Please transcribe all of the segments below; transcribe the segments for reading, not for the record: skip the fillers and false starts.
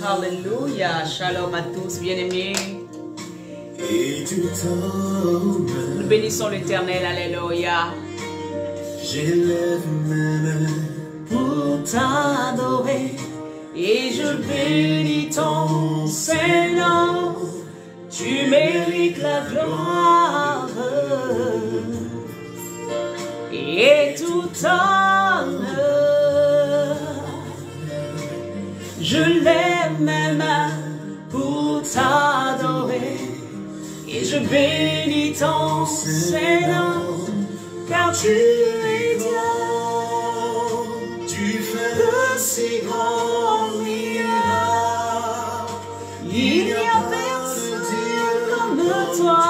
Alléluia. Shalom à tous, bien-aimés. Nous bénissons l'Éternel. Alléluia. J'élève mes mains pour t'adorer et je bénis ton Saint-Nom. Tu mérites la gloire et tout honneur. Je lève mes mains pour t'adorer et je bénis ton Saint-Nom, car tu es Dieu. Tu fais de si grands miracles. Il n'y a personne comme toi.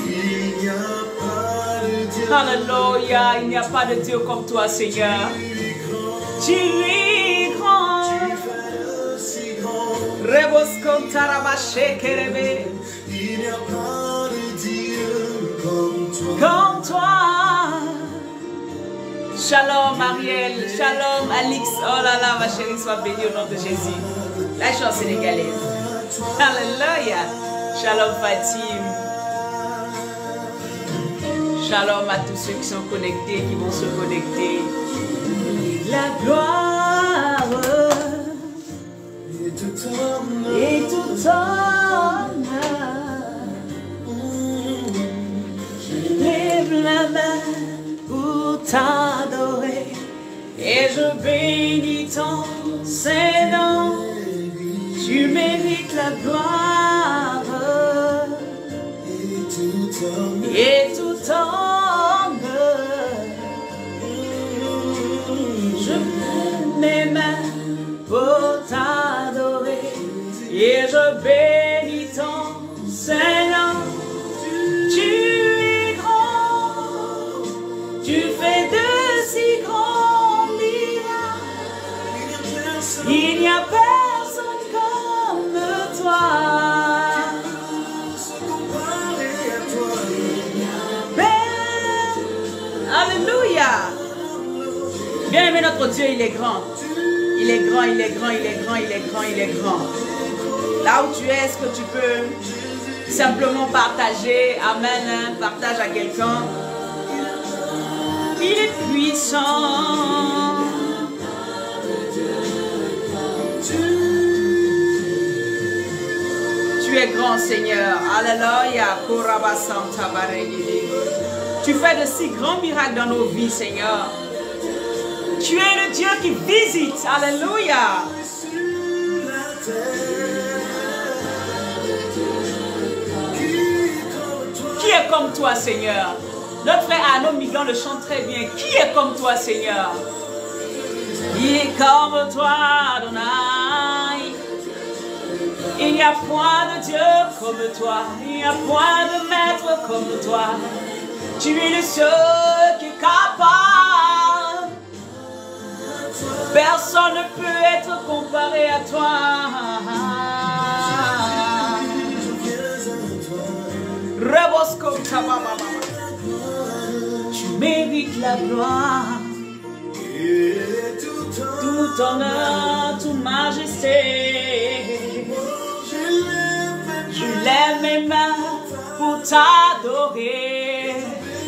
Il n'y a pas de Dieu. Alléluia, il n'y a pas de Dieu comme toi, Seigneur. Tu es grand. Tu fais de si grands. Reboscon tarabaché kerebe. Il n'y a pas de Dieu comme toi. Comme toi. Shalom Ariel, shalom Alix. Oh là là, ma chérie, sois bénie au nom de Jésus. La chance sénégalaise. Alléluia. Shalom Fatim. Shalom à tous ceux qui sont connectés, qui vont se connecter. La gloire Et tout honneur. et tout honneur. Je lève la main pour t'adorer et je bénis ton Saint-Nom. Tu mérites la gloire et tout honneur. Je lève mes mains pour t'adorer et je bénis ton Saint-Nom. Tu es grand, tu fais de si grands miracles. Il n'y a personne comme toi. Alléluia. Bien-aimé, notre Dieu, il est grand. Il est grand, il est grand, il est grand, il est grand, il est grand. Là où tu es, est-ce que tu peux simplement partager? Amen, hein? Partage à quelqu'un. Il est puissant. Tu es grand, Seigneur. Alléluia. Tu fais de si grands miracles dans nos vies, Seigneur. Tu es le Dieu qui visite. Alléluia. Qui est comme toi, Seigneur? Notre frère Arnaud Migan le chante très bien. Qui est comme toi, Seigneur? Qui est comme toi, Adonai? Il n'y a point de Dieu comme toi. Il n'y a point de maître comme toi. Tu es le seul qui est capable. Personne ne peut être comparé à toi. Rebosco, tu mérites la gloire, tout honneur, toute majesté. Je lève mes mains pour t'adorer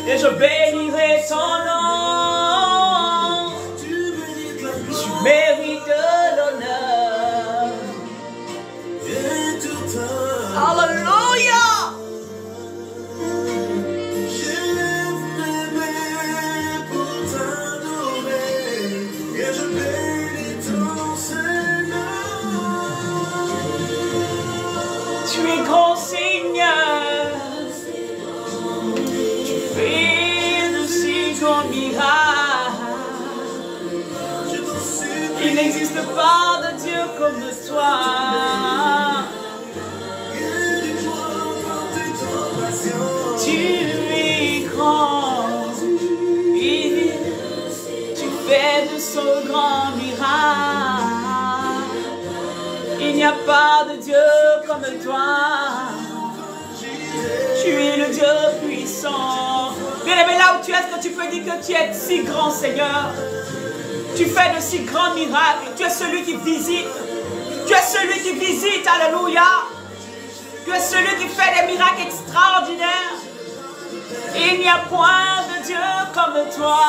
et je bénirai ton nom. Tu mérites l'honneur. Alléluia. Tu es grand, Seigneur. Tu fais de si grands miracles. Il n'existe pas de Dieu comme toi. Tu es grand. Tu fais de ce grand miracle. Il n'y a pas de Dieu comme toi. Tu es le Dieu puissant. Bien aimé, là où tu es, est-ce que tu peux dire que tu es si grand, Seigneur? Tu fais de si grands miracles. Tu es celui qui visite. Tu es celui qui visite, alléluia. Tu es celui qui fait des miracles extraordinaires. Il n'y a point de Dieu comme toi.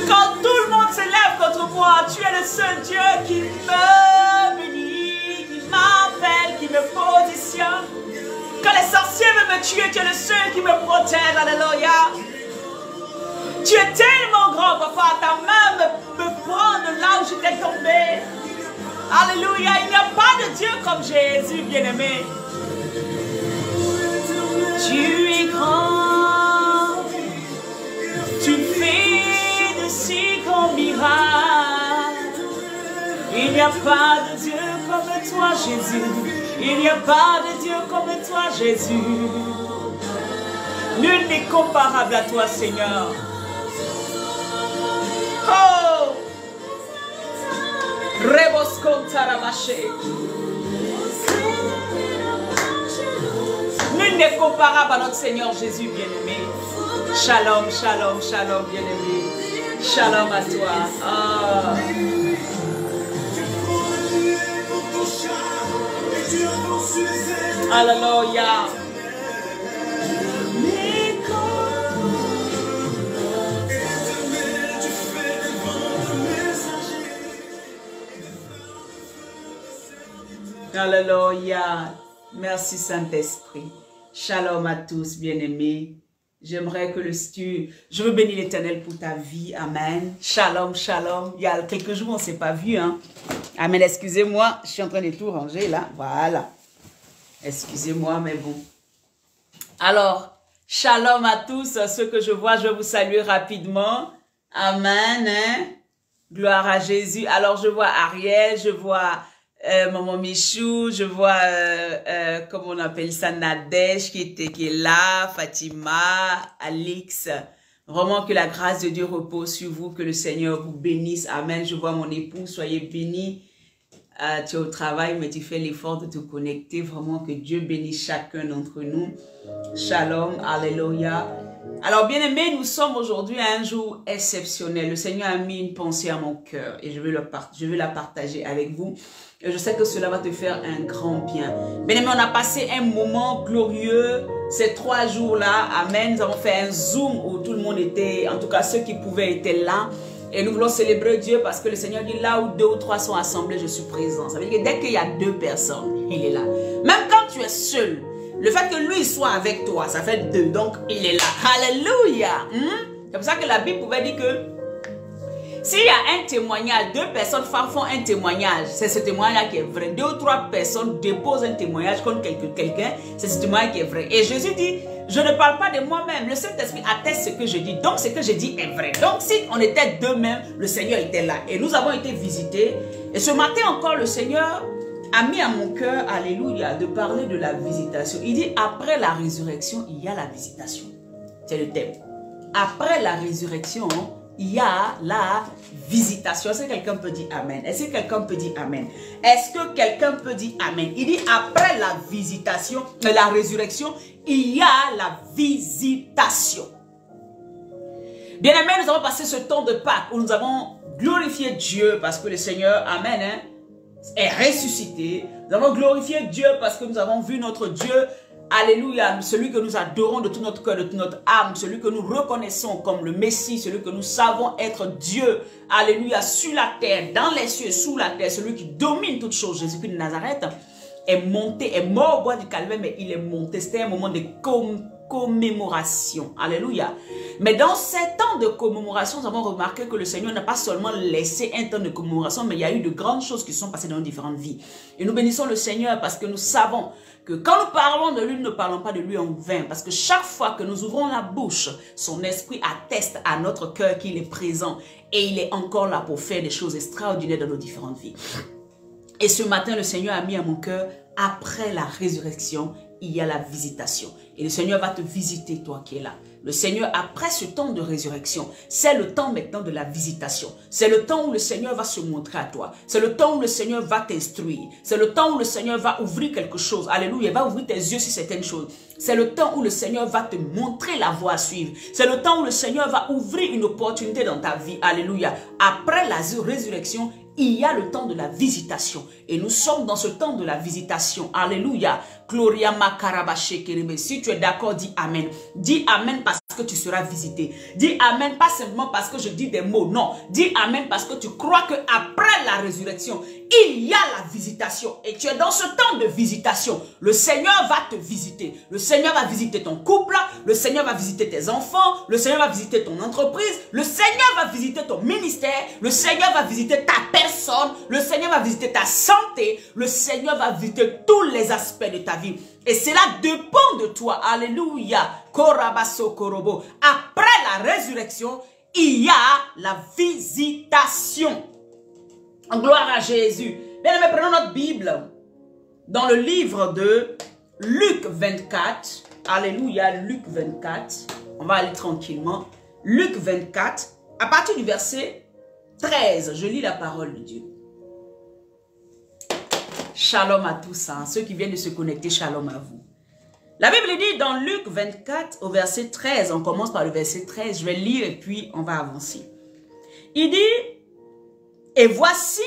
Quand tout le monde se lève contre moi, tu es le seul Dieu qui me bénit, qui m'appelle, qui me positionne. Quand les sorciers veulent me tuer, tu es le seul qui me protège, alléluia. Tu es tellement grand, papa, ta main me prend de là où j'étais tombé. Alléluia, il n'y a pas de Dieu comme Jésus, bien-aimé. Tu es grand, tu fais de si grands miracles. Il n'y a pas de Dieu comme toi, Jésus. Il n'y a pas de Dieu comme toi, Jésus. Nul n'est comparable à toi, Seigneur. Oh! Nul n'est comparable à notre Seigneur Jésus, bien-aimé. Shalom, shalom, shalom, bien-aimé. Shalom à toi. Oh. Alléluia. Alléluia. Merci Saint-Esprit. Shalom à tous, bien-aimés. J'aimerais que je veux bénir l'Éternel pour ta vie. Amen. Shalom, shalom. Il y a quelques jours, on ne s'est pas vu. Hein? Amen. Excusez-moi, je suis en train de tout ranger là. Voilà. Excusez-moi, mais bon. Alors, shalom à tous. Ceux que je vois, je vais vous saluer rapidement. Amen. Hein? Gloire à Jésus. Alors, je vois Ariel, je vois Maman Michou, je vois, comment on appelle ça, Nadège qui est là, Fatima, Alix. Vraiment que la grâce de Dieu repose sur vous, que le Seigneur vous bénisse. Amen. Je vois mon époux, soyez bénis. Tu es au travail, mais tu fais l'effort de te connecter. Vraiment que Dieu bénisse chacun d'entre nous. Shalom, alléluia. Alors, bien-aimés, nous sommes aujourd'hui à un jour exceptionnel. Le Seigneur a mis une pensée à mon cœur et je vais la partager avec vous. Et je sais que cela va te faire un grand bien. Bien-aimés, on a passé un moment glorieux ces 3 jours-là. Amen. Nous avons fait un Zoom où tout le monde était, en tout cas ceux qui pouvaient étaient là. Et nous voulons célébrer Dieu parce que le Seigneur dit là où 2 ou 3 sont assemblés, je suis présent. Ça veut dire que dès qu'il y a 2 personnes, il est là. Même quand tu es seul, le fait que lui soit avec toi, ça fait 2. Donc, il est là. Alléluia. C'est pour ça que la Bible pouvait dire que s'il y a un témoignage, 2 personnes font un témoignage, c'est ce témoignage qui est vrai. 2 ou 3 personnes déposent un témoignage contre quelqu'un, c'est ce témoignage qui est vrai. Et Jésus dit, je ne parle pas de moi-même, le Saint-Esprit atteste ce que je dis. Donc, ce que je dis est vrai. Donc, si on était 2 mêmes, le Seigneur était là. Et nous avons été visités. Et ce matin encore, le Seigneur a mis à mon cœur, alléluia, de parler de la visitation. Il dit, après la résurrection, il y a la visitation. C'est le thème. Après la résurrection, il y a la visitation. Est-ce que quelqu'un peut dire Amen? Est-ce que quelqu'un peut dire Amen? Est-ce que quelqu'un peut dire Amen? Il dit, après la visitation, la résurrection, il y a la visitation. Bien aimé, nous avons passé ce temps de Pâques où nous avons glorifié Dieu parce que le Seigneur, Amen, hein, est ressuscité. Nous avons glorifié Dieu parce que nous avons vu notre Dieu, alléluia, celui que nous adorons de tout notre cœur, de toute notre âme, celui que nous reconnaissons comme le Messie, celui que nous savons être Dieu, alléluia, sur la terre, dans les cieux, sous la terre, celui qui domine toutes choses. Jésus-Christ de Nazareth est monté, est mort au bois du Calvaire, mais il est monté. C'était un moment de commémoration. Alléluia. Mais dans ces temps de commémoration, nous avons remarqué que le Seigneur n'a pas seulement laissé un temps de commémoration, mais il y a eu de grandes choses qui sont passées dans nos différentes vies. Et nous bénissons le Seigneur parce que nous savons que quand nous parlons de lui, nous ne parlons pas de lui en vain. Parce que chaque fois que nous ouvrons la bouche, son esprit atteste à notre cœur qu'il est présent. Et il est encore là pour faire des choses extraordinaires dans nos différentes vies. Et ce matin, le Seigneur a mis à mon cœur, après la résurrection, il y a la visitation. Et le Seigneur va te visiter, toi qui es là. Le Seigneur, après ce temps de résurrection, c'est le temps maintenant de la visitation. C'est le temps où le Seigneur va se montrer à toi. C'est le temps où le Seigneur va t'instruire. C'est le temps où le Seigneur va ouvrir quelque chose. Alléluia, il va ouvrir tes yeux sur certaines choses. C'est le temps où le Seigneur va te montrer la voie à suivre. C'est le temps où le Seigneur va ouvrir une opportunité dans ta vie. Alléluia. Après la résurrection, il y a le temps de la visitation. Et nous sommes dans ce temps de la visitation. Alléluia. Gloria Makarabashe Kerebe. Si tu es d'accord, dis Amen. Dis Amen parce que tu seras visité. Dis Amen pas simplement parce que je dis des mots. Non. Dis Amen parce que tu crois qu'après la résurrection, il y a la visitation. Et tu es dans ce temps de visitation. Le Seigneur va te visiter. Le Seigneur va visiter ton couple. Le Seigneur va visiter tes enfants. Le Seigneur va visiter ton entreprise. Le Seigneur va visiter ton ministère. Le Seigneur va visiter ta personne. Le Seigneur va visiter ta santé. Le Seigneur va visiter tous les aspects de ta vie. Et cela dépend de toi. Alléluia. Korabaso korobo. Après la résurrection, il y a la visitation. En gloire à Jésus. Bien aimés, prenons notre Bible. Dans le livre de Luc 24. Alléluia, Luc 24. On va aller tranquillement. Luc 24. À partir du verset 13. Je lis la parole de Dieu. Shalom à tous, hein. Ceux qui viennent de se connecter, shalom à vous. La Bible dit dans Luc 24 au verset 13, on commence par le verset 13, je vais lire et puis on va avancer. Il dit, et voici,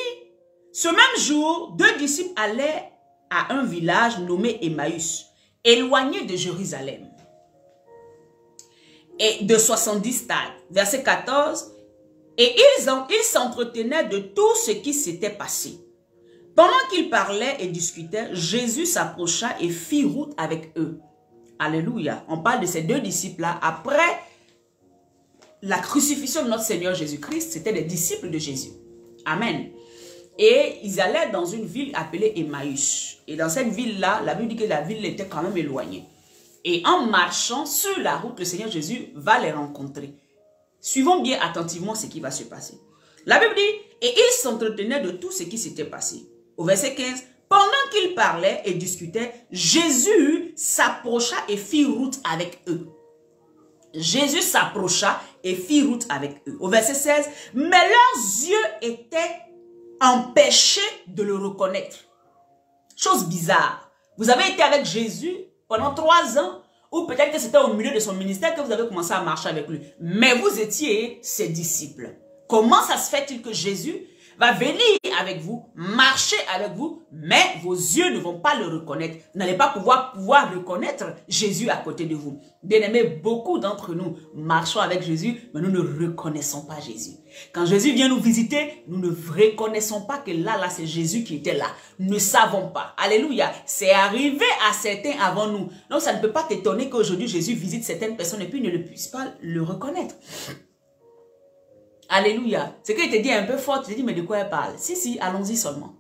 ce même jour, 2 disciples allaient à un village nommé Emmaüs, éloigné de Jérusalem, et de 70 stades. Verset 14, et ils s'entretenaient de tout ce qui s'était passé. Pendant qu'ils parlaient et discutaient, Jésus s'approcha et fit route avec eux. Alléluia. On parle de ces 2 disciples-là. Après la crucifixion de notre Seigneur Jésus-Christ, c'était des disciples de Jésus. Amen. Et ils allaient dans une ville appelée Emmaüs. Et dans cette ville-là, la Bible dit que la ville était quand même éloignée. Et en marchant sur la route, le Seigneur Jésus va les rencontrer. Suivons bien attentivement ce qui va se passer. La Bible dit, et ils s'entretenaient de tout ce qui s'était passé. Au verset 15, pendant qu'ils parlaient et discutaient, Jésus s'approcha et fit route avec eux. Jésus s'approcha et fit route avec eux. Au verset 16, mais leurs yeux étaient empêchés de le reconnaître. Chose bizarre. Vous avez été avec Jésus pendant 3 ans, ou peut-être que c'était au milieu de son ministère que vous avez commencé à marcher avec lui. Mais vous étiez ses disciples. Comment ça se fait-il que Jésus va venir avec vous, marcher avec vous, mais vos yeux ne vont pas le reconnaître. Vous n'allez pas pouvoir reconnaître Jésus à côté de vous. Bien-aimés, beaucoup d'entre nous marchons avec Jésus, mais nous ne reconnaissons pas Jésus. Quand Jésus vient nous visiter, nous ne reconnaissons pas que là, c'est Jésus qui était là. Nous ne savons pas. Alléluia. C'est arrivé à certains avant nous. Donc, ça ne peut pas t'étonner qu'aujourd'hui, Jésus visite certaines personnes et puis ne puisse pas le reconnaître. Alléluia. C'est qu'il te dit un peu fort, tu te dis, mais de quoi elle parle? Si, allons-y seulement.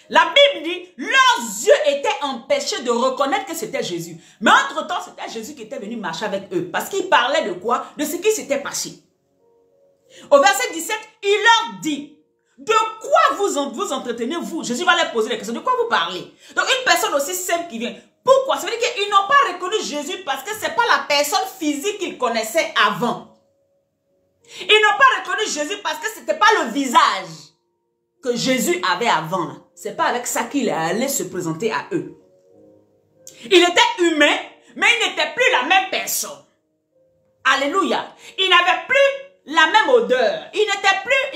La Bible dit, leurs yeux étaient empêchés de reconnaître que c'était Jésus. Mais entre-temps, c'était Jésus qui était venu marcher avec eux. Parce qu'il parlait de quoi? De ce qui s'était passé. Au verset 17, il leur dit, de quoi vous entretenez-vous? Jésus va leur poser la question, de quoi vous parlez? Donc une personne aussi simple qui vient. Pourquoi? Ça veut dire qu'ils n'ont pas reconnu Jésus parce que ce n'est pas la personne physique qu'ils connaissaient avant. Ils n'ont pas reconnu Jésus parce que ce n'était pas le visage que Jésus avait avant. Ce n'est pas avec ça qu'il allait se présenter à eux. Il était humain, mais il n'était plus la même personne. Alléluia. Il n'avait plus la même odeur. Il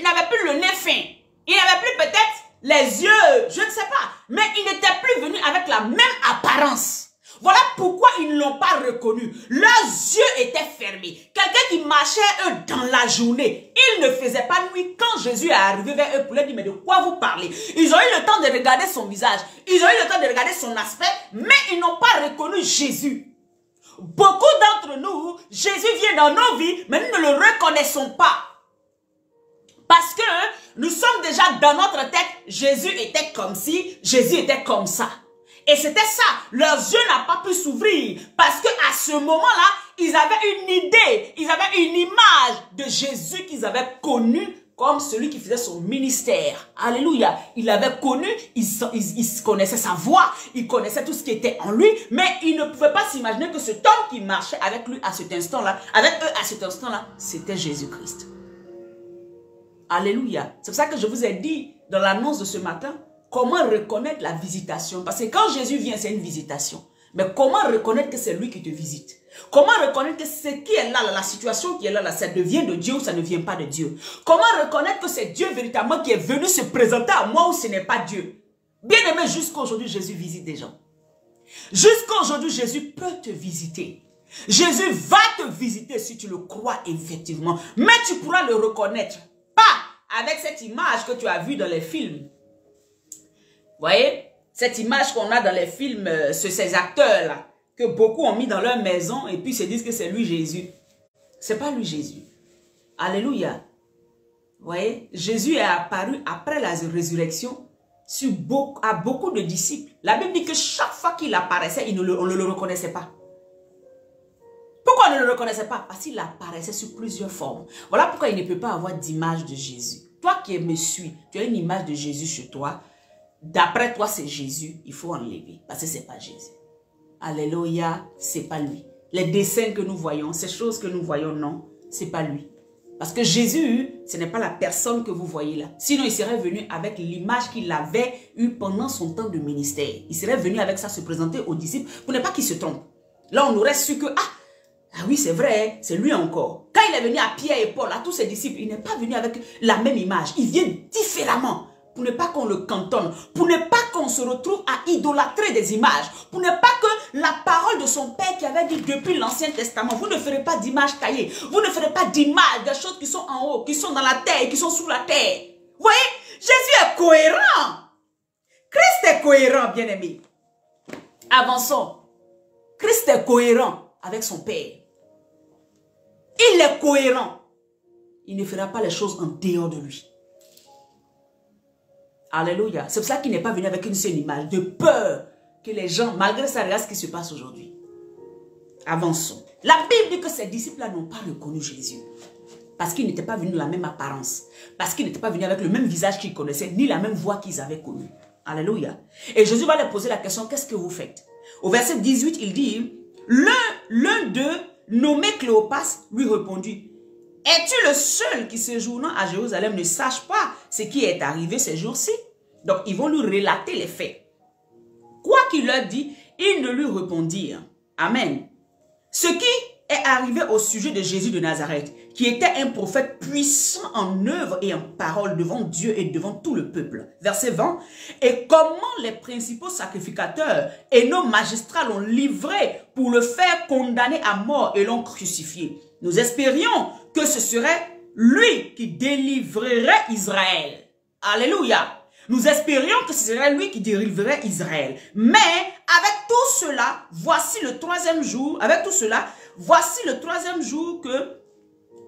n'avait plus le nez fin. Il n'avait plus peut-être les yeux, je ne sais pas. Mais il n'était plus venu avec la même apparence. Voilà pourquoi ils ne l'ont pas reconnu. Leurs yeux étaient fermés. Quelqu'un qui marchait eux dans la journée. Il ne faisait pas nuit. Quand Jésus est arrivé vers eux pour leur dire, mais de quoi vous parlez? Ils ont eu le temps de regarder son visage. Ils ont eu le temps de regarder son aspect. Mais ils n'ont pas reconnu Jésus. Beaucoup d'entre nous, Jésus vient dans nos vies, mais nous ne le reconnaissons pas. Parce que nous sommes déjà dans notre tête, Jésus était comme ci, Jésus était comme ça. Et c'était ça, leurs yeux n'ont pas pu s'ouvrir parce qu'à ce moment-là, ils avaient une idée, ils avaient une image de Jésus qu'ils avaient connu comme celui qui faisait son ministère. Alléluia. Il l'avait connu, il connaissait sa voix, il connaissait tout ce qui était en lui, mais il ne pouvait pas s'imaginer que cet homme qui marchait avec lui à cet instant-là, avec eux à cet instant-là, c'était Jésus-Christ. Alléluia. C'est pour ça que je vous ai dit dans l'annonce de ce matin, comment reconnaître la visitation. Parce que quand Jésus vient, c'est une visitation. Mais comment reconnaître que c'est lui qui te visite? Comment reconnaître que ce qui est là, la situation qui est là, ça devient de Dieu ou ça ne vient pas de Dieu? Comment reconnaître que c'est Dieu véritablement qui est venu se présenter à moi ou ce n'est pas Dieu? Bien aimé, jusqu'à aujourd'hui, Jésus visite des gens. Jusqu'à aujourd'hui, Jésus peut te visiter. Jésus va te visiter si tu le crois effectivement. Mais tu pourras le reconnaître. Pas avec cette image que tu as vue dans les films. Vous voyez? Cette image qu'on a dans les films, ces acteurs-là, que beaucoup ont mis dans leur maison et puis se disent que c'est lui Jésus. C'est pas lui Jésus. Alléluia. Vous voyez? Jésus est apparu après la résurrection à beaucoup de disciples. La Bible dit que chaque fois qu'il apparaissait, on ne le reconnaissait pas. Pourquoi on ne le reconnaissait pas? Parce qu'il apparaissait sous plusieurs formes. Voilà pourquoi il ne peut pas avoir d'image de Jésus. Toi qui me suis, tu as une image de Jésus chez toi. D'après toi, c'est Jésus. Il faut enlever parce que ce n'est pas Jésus. Alléluia, ce n'est pas lui. Les dessins que nous voyons, ces choses que nous voyons, non, ce n'est pas lui. Parce que Jésus, ce n'est pas la personne que vous voyez là. Sinon, il serait venu avec l'image qu'il avait eue pendant son temps de ministère. Il serait venu avec ça se présenter aux disciples pour ne pas qu'ils se trompent. Là, on aurait su que, ah oui, c'est vrai, c'est lui encore. Quand il est venu à Pierre et Paul, à tous ses disciples, il n'est pas venu avec la même image. Il vient différemment. Pour ne pas qu'on le cantonne, pour ne pas qu'on se retrouve à idolâtrer des images, pour ne pas que la parole de son Père qui avait dit depuis l'Ancien Testament, vous ne ferez pas d'image taillée, vous ne ferez pas d'image des choses qui sont en haut, qui sont dans la terre et qui sont sous la terre. Vous voyez, Jésus est cohérent. Christ est cohérent, bien-aimé. Avançons. Christ est cohérent avec son Père. Il est cohérent. Il ne fera pas les choses en dehors de lui. Alléluia. C'est pour ça qu'il n'est pas venu avec une seule image, de peur que les gens, malgré ça, regardent ce qui se passe aujourd'hui. Avançons. La Bible dit que ces disciples-là n'ont pas reconnu Jésus. Parce qu'ils n'étaient pas venus de la même apparence. Parce qu'ils n'étaient pas venus avec le même visage qu'ils connaissaient, ni la même voix qu'ils avaient connue. Alléluia. Et Jésus va leur poser la question, qu'est-ce que vous faites? Au verset 18, il dit, l'un d'eux, nommé Cléopas, lui répondit, es-tu le seul qui séjournant à Jérusalem ne sache pas ce qui est arrivé ces jours-ci? Donc, ils vont lui relater les faits. Quoi qu'il leur dit, ils ne lui répondirent. Amen. Ce qui est arrivé au sujet de Jésus de Nazareth, qui était un prophète puissant en œuvre et en parole devant Dieu et devant tout le peuple. Verset 20. Et comment les principaux sacrificateurs et nos magistrats l'ont livré pour le faire condamner à mort et l'ont crucifié. Nous espérions que ce serait lui qui délivrerait Israël. Alléluia. Nous espérions que ce serait lui qui délivrerait Israël. Mais avec tout cela, voici le troisième jour, que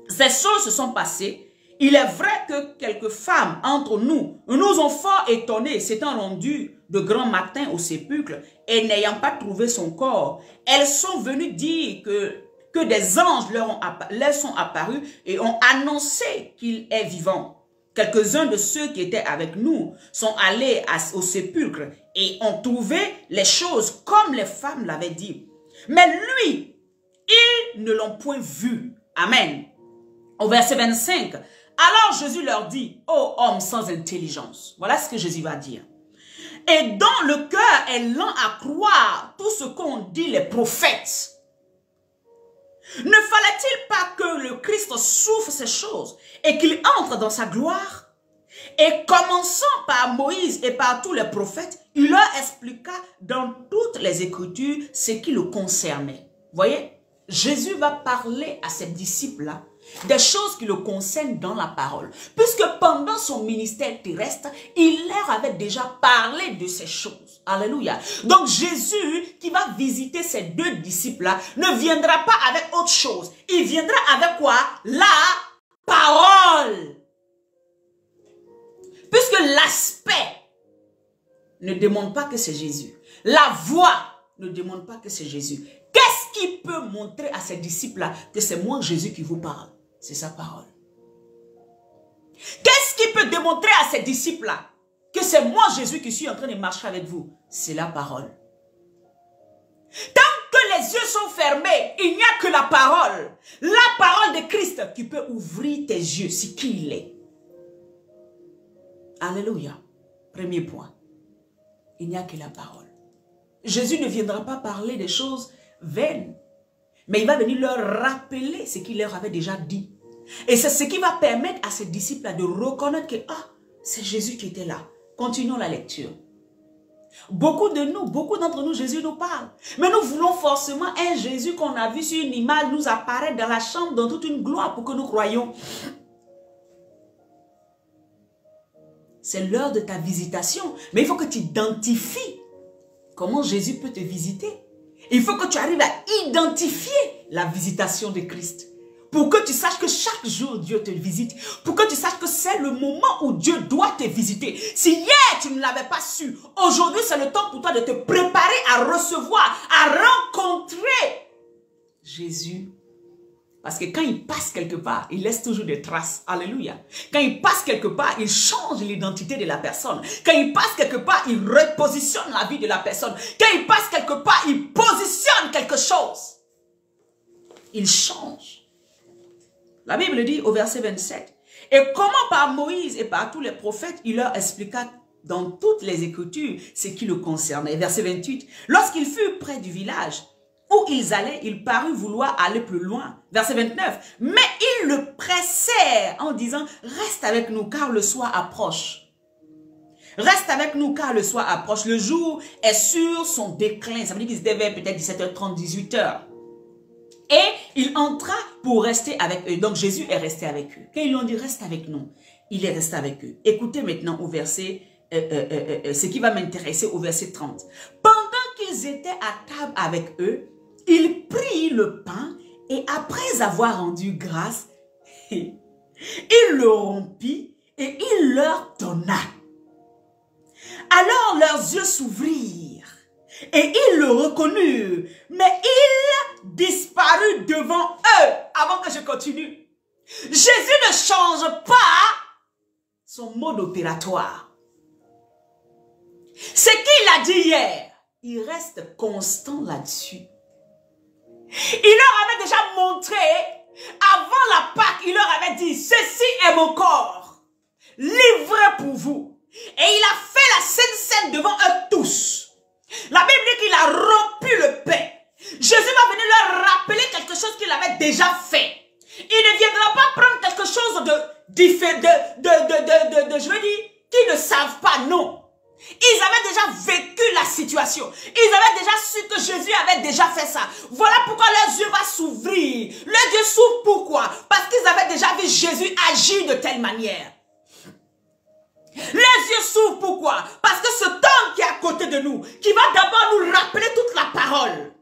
ces choses se sont passées. Il est vrai que quelques femmes entre nous ont fort étonnés, s'étant rendues de grand matin au sépulcre et n'ayant pas trouvé son corps. Elles sont venues dire que des anges leur sont apparus et ont annoncé qu'il est vivant. Quelques-uns de ceux qui étaient avec nous sont allés au sépulcre et ont trouvé les choses comme les femmes l'avaient dit. Mais lui, ils ne l'ont point vu. Amen. Au verset 25, alors Jésus leur dit, ô homme sans intelligence, voilà ce que Jésus va dire. Et dont le cœur est lent à croire tout ce qu'ont dit les prophètes. Ne fallait-il pas que le Christ souffre ces choses et qu'il entre dans sa gloire? Et commençant par Moïse et par tous les prophètes, il leur expliqua dans toutes les Écritures ce qui le concernait. Voyez, Jésus va parler à ses disciples-là des choses qui le concernent dans la parole. Puisque pendant son ministère terrestre, il leur avait déjà parlé de ces choses. Alléluia. Donc Jésus qui va visiter ces deux disciples-là ne viendra pas avec autre chose. Il viendra avec quoi? La parole. Puisque l'aspect ne demande pas que c'est Jésus. La voix ne demande pas que c'est Jésus. Qu'est-ce qui peut montrer à ces disciples-là que c'est moi Jésus qui vous parle? C'est sa parole. Qu'est-ce qui peut démontrer à ces disciples-là que c'est moi, Jésus, qui suis en train de marcher avec vous? C'est la parole. Tant que les yeux sont fermés, il n'y a que la parole de Christ qui peut ouvrir tes yeux, c'est qui il est. Alléluia. Premier point. Il n'y a que la parole. Jésus ne viendra pas parler des choses vaines, mais il va venir leur rappeler ce qu'il leur avait déjà dit. Et c'est ce qui va permettre à ses disciples de reconnaître que c'est Jésus qui était là. Continuons la lecture. Beaucoup d'entre nous, Jésus nous parle. Mais nous voulons forcément un Jésus qu'on a vu sur une image nous apparaître dans la chambre dans toute une gloire pour que nous croyions. C'est l'heure de ta visitation. Mais il faut que tu identifies comment Jésus peut te visiter. Il faut que tu arrives à identifier la visitation de Christ. Pour que tu saches que chaque jour Dieu te visite. Pour que tu saches que c'est le moment où Dieu doit te visiter. Si hier tu ne l'avais pas su, aujourd'hui c'est le temps pour toi de te préparer à recevoir, à rencontrer Jésus. Parce que quand il passe quelque part, il laisse toujours des traces. Alléluia. Quand il passe quelque part, il change l'identité de la personne. Quand il passe quelque part, il repositionne la vie de la personne. Quand il passe quelque part, il positionne quelque chose. Il change. La Bible dit au verset 27, « Et comment par Moïse et par tous les prophètes, il leur expliqua dans toutes les Écritures ce qui le concernait. » Verset 28, « Lorsqu'il fut près du village où ils allaient, il parut vouloir aller plus loin. » Verset 29, « Mais ils le pressèrent en disant, « Reste avec nous car le soir approche. » Reste avec nous car le soir approche. Le jour est sur son déclin. Ça veut dire qu'ils étaient vers peut-être 17h30, 18h. Et il entra pour rester avec eux. Donc Jésus est resté avec eux. Quand ils lui ont dit reste avec nous, il est resté avec eux. Écoutez maintenant au verset, ce qui va m'intéresser au verset 30. Pendant qu'ils étaient à table avec eux, il prit le pain et après avoir rendu grâce, il le rompit et il leur donna. Alors leurs yeux s'ouvrirent et ils le reconnurent, mais il disparut devant eux. Avant que je continue, Jésus ne change pas son mode opératoire. Ce qu'il a dit hier, il reste constant là-dessus. Il leur avait déjà montré, avant la Pâque, il leur avait dit, ceci est mon corps, livré pour vous. Et il a fait la Sainte Seine devant eux tous. La Bible dit qu'il a rompu le pain. Jésus va venir leur rappeler quelque chose qu'il avait déjà fait. Il ne viendra pas prendre quelque chose je veux dire, qu'ils ne savent pas, non. Ils avaient déjà vécu la situation. Ils avaient déjà su que Jésus avait déjà fait ça. Voilà pourquoi leurs yeux vont s'ouvrir. Leurs yeux s'ouvrent pourquoi? Parce qu'ils avaient déjà vu Jésus agir de telle manière. Les yeux s'ouvrent pourquoi? Parce que ce temps qui est à côté de nous, qui va d'abord nous rappeler toute la parole.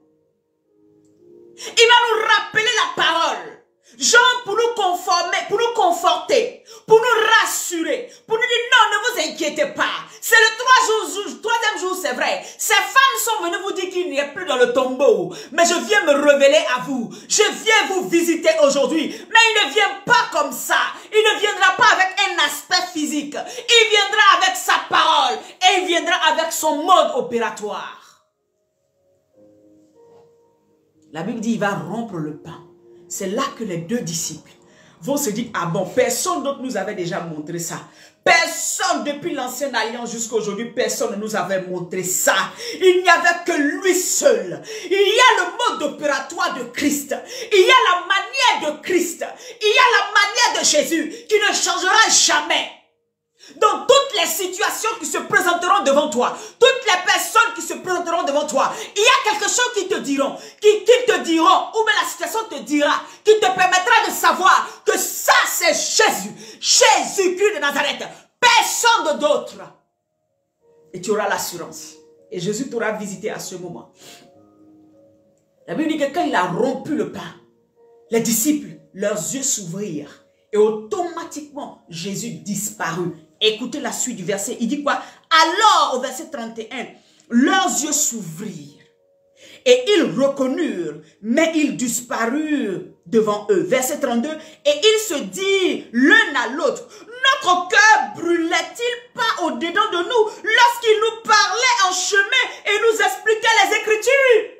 Il va nous rappeler la parole. Genre pour nous conformer, pour nous conforter, pour nous rassurer, pour nous dire non, ne vous inquiétez pas. C'est le troisième jour, c'est vrai. Ces femmes sont venues vous dire qu'il n'y a plus dans le tombeau. Mais je viens me révéler à vous. Je viens vous visiter aujourd'hui. Mais il ne vient pas comme ça. Il ne viendra pas avec un aspect physique. Il viendra avec sa parole. Et il viendra avec son mode opératoire. La Bible dit il va rompre le pain. C'est là que les deux disciples vont se dire, ah bon, personne d'autre nous avait déjà montré ça. Personne depuis l'ancienne alliance jusqu'à aujourd'hui, personne ne nous avait montré ça. Il n'y avait que lui seul. Il y a le mode opératoire de Christ. Il y a la manière de Christ. Il y a la manière de Jésus qui ne changera jamais. Dans toutes les situations qui se présenteront devant toi, toutes les personnes qui se présenteront devant toi, il y a quelque chose qui te diront, qui te diront, ou bien la situation te dira, qui te permettra de savoir que ça c'est Jésus, Jésus-Christ de Nazareth, personne d'autre. Et tu auras l'assurance. Et Jésus t'aura visité à ce moment. La Bible dit que quand il a rompu le pain, les disciples, leurs yeux s'ouvrirent et automatiquement Jésus disparut. Écoutez la suite du verset. Il dit quoi? Alors, au verset 31, leurs yeux s'ouvrirent et ils reconnurent, mais ils disparurent devant eux. Verset 32, et ils se dirent l'un à l'autre, notre cœur brûlait-il pas au-dedans de nous lorsqu'il nous parlait en chemin et nous expliquait les Écritures?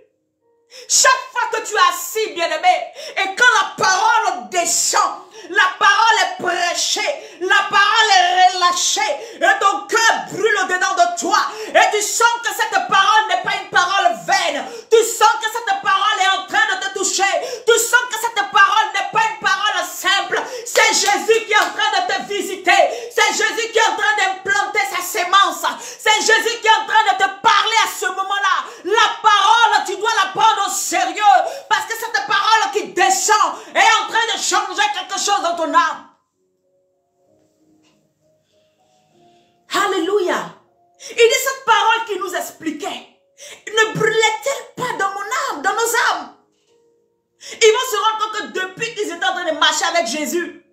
Chaque fois que tu es assis, bien-aimé, et quand la parole descend, la parole est prêchée, la parole est relâchée, et ton cœur brûle au-dedans de toi, et tu sens que cette parole n'est pas une parole vaine, tu sens que cette parole est en train de te toucher, tu sens que cette parole n'est pas une parole simple, c'est Jésus qui est en train de te visiter, c'est Jésus qui est en train d'implanter sa sémence, c'est Jésus qui est en train de te parler à ce moment-là. La parole, tu dois la prendre au sérieux, parce que cette parole qui descend est en train de changer quelque chose dans ton âme. Alléluia. Il dit cette parole qui nous expliquait, ne brûlait-elle pas dans mon âme, dans nos âmes? Ils vont se rendre compte que depuis qu'ils étaient en train de marcher avec Jésus,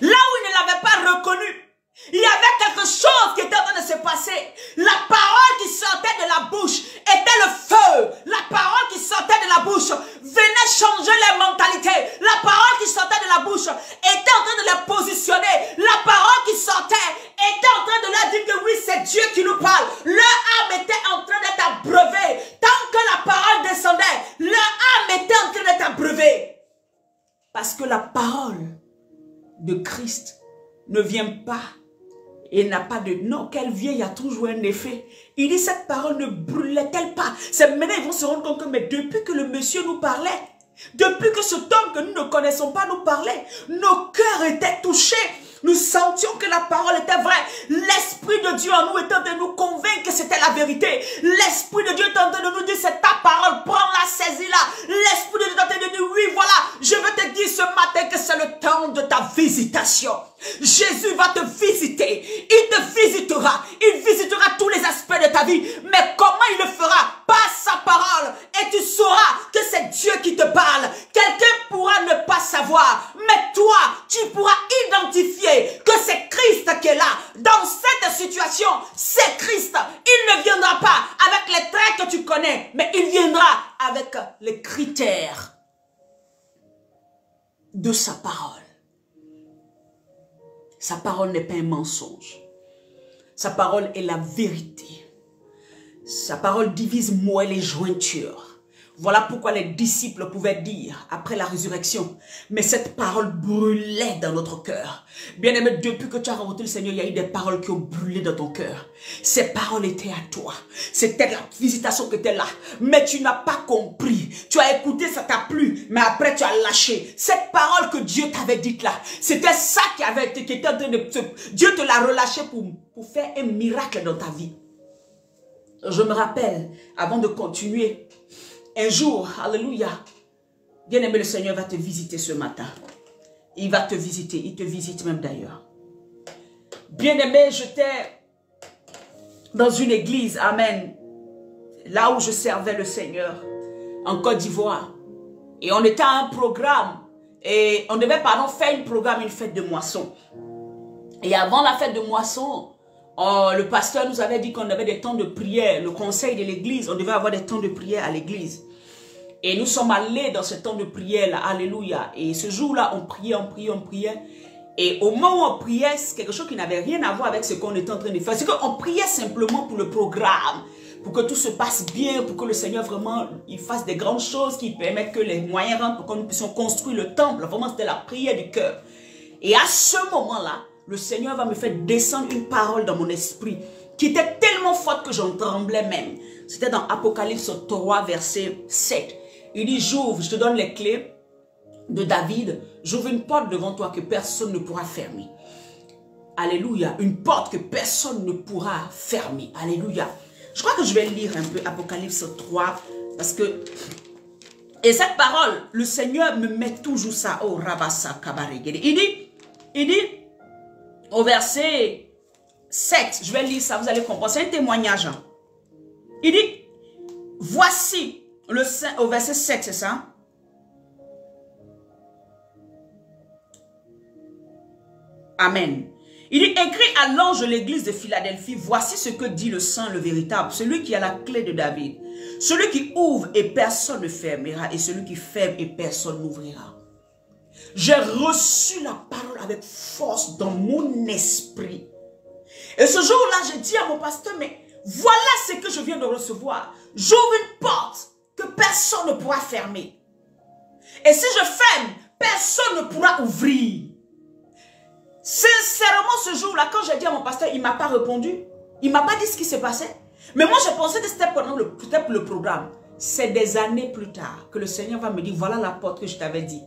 là où ils ne l'avaient pas reconnu, il y avait quelque chose qui était en train de se passer. La parole qui sortait de la bouche était le feu. La parole qui sortait de la bouche venait changer les mentalités. La parole qui sortait de la bouche était en train de les positionner. La parole qui sortait était en train de leur dire que oui, c'est Dieu qui nous parle. Leur âme était en train d'être abreuvée. Tant que la parole descendait, leur âme était en train d'être abreuvée. Parce que la parole de Christ ne vient pas et n'a pas de... Non, qu'elle vient, il y a toujours un effet. Il dit, cette parole ne brûlait-elle pas? C'est maintenant, ils vont se rendre compte que, mais depuis que le monsieur nous parlait, depuis que cet homme que nous ne connaissons pas nous parlait, nos cœurs étaient touchés. Nous sentions que la parole était vraie. L'Esprit de Dieu en nous était en train de nous convaincre que c'était la vérité. L'Esprit de Dieu est en train de nous dire, c'est ta parole, prends-la, saisis-la. L'Esprit de Dieu est en train de dire, oui, voilà, je veux te dire ce matin que c'est le temps de ta visitation. Jésus va te visiter. Il te visitera. Il visitera tous les aspects de ta vie. Mais comment il le fera? Par sa parole. Et tu sauras que c'est Dieu qui te parle. Quelqu'un pourra ne pas savoir. Mais toi, tu pourras identifier que c'est Christ qui est là. Dans cette situation, c'est Christ. Il ne viendra pas avec les traits que tu connais. Mais il viendra avec les critères de sa parole. Sa parole n'est pas un mensonge. Sa parole est la vérité. Sa parole divise moelle et jointure. Voilà pourquoi les disciples pouvaient dire, après la résurrection, mais cette parole brûlait dans notre cœur. Bien-aimé, depuis que tu as rencontré le Seigneur, il y a eu des paroles qui ont brûlé dans ton cœur. Ces paroles étaient à toi. C'était la visitation qui était là. Mais tu n'as pas compris. Tu as écouté, ça t'a plu, mais après tu as lâché. Cette parole que Dieu t'avait dite là, c'était ça qui était en train de... Dieu te l'a relâché pour faire un miracle dans ta vie. Je me rappelle, avant de continuer, un jour, alléluia, bien-aimé, le Seigneur va te visiter ce matin. Il va te visiter, il te visite même d'ailleurs. Bien-aimé, j'étais dans une église, amen, là où je servais le Seigneur, en Côte d'Ivoire. Et on était à un programme, et on devait, faire un programme, une fête de moisson. Et avant la fête de moisson, le pasteur nous avait dit qu'on avait des temps de prière, le conseil de l'église, on devait avoir des temps de prière à l'église. Et nous sommes allés dans ce temps de prière là, alléluia. Et ce jour-là, on priait. Et au moment où on priait, c'est quelque chose qui n'avait rien à voir avec ce qu'on était en train de faire. C'est qu'on priait simplement pour le programme, pour que tout se passe bien, pour que le Seigneur vraiment, il fasse des grandes choses qui permettent que les moyens rentrent pour que nous puissions construire le temple. Vraiment, c'était la prière du cœur. Et à ce moment-là, le Seigneur va me faire descendre une parole dans mon esprit qui était tellement forte que j'en tremblais même. C'était dans Apocalypse 3, verset 7. Il dit, j'ouvre, je te donne les clés de David. J'ouvre une porte devant toi que personne ne pourra fermer. Alléluia. Une porte que personne ne pourra fermer. Alléluia. Je crois que je vais lire un peu Apocalypse 3 parce que... Et cette parole, le Seigneur me met toujours ça. Oh, Rabassa Kabarigede. Il dit, au verset 7, je vais lire ça, vous allez comprendre. C'est un témoignage. Hein. Il dit, voici, au verset 7, c'est ça? Amen. Il dit, écrit à l'ange de l'église de Philadelphie, voici ce que dit le Saint, le véritable, celui qui a la clé de David, celui qui ouvre et personne ne fermera, et celui qui ferme et personne n'ouvrira. J'ai reçu la parole avec force dans mon esprit. Et ce jour-là, j'ai dit à mon pasteur, mais voilà ce que je viens de recevoir. J'ouvre une porte que personne ne pourra fermer. Et si je ferme, personne ne pourra ouvrir. Sincèrement, ce jour-là, quand j'ai dit à mon pasteur, il ne m'a pas répondu. Il ne m'a pas dit ce qui s'est passé. Mais moi, je pensais que c'était pendant le programme. C'est des années plus tard que le Seigneur va me dire, voilà la porte que je t'avais dit.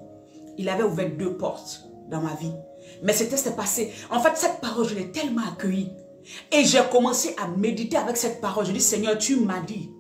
Il avait ouvert 2 portes dans ma vie. Mais c'était passé. En fait, cette parole, je l'ai tellement accueillie. Et j'ai commencé à méditer avec cette parole. Je dis, Seigneur, tu m'as dit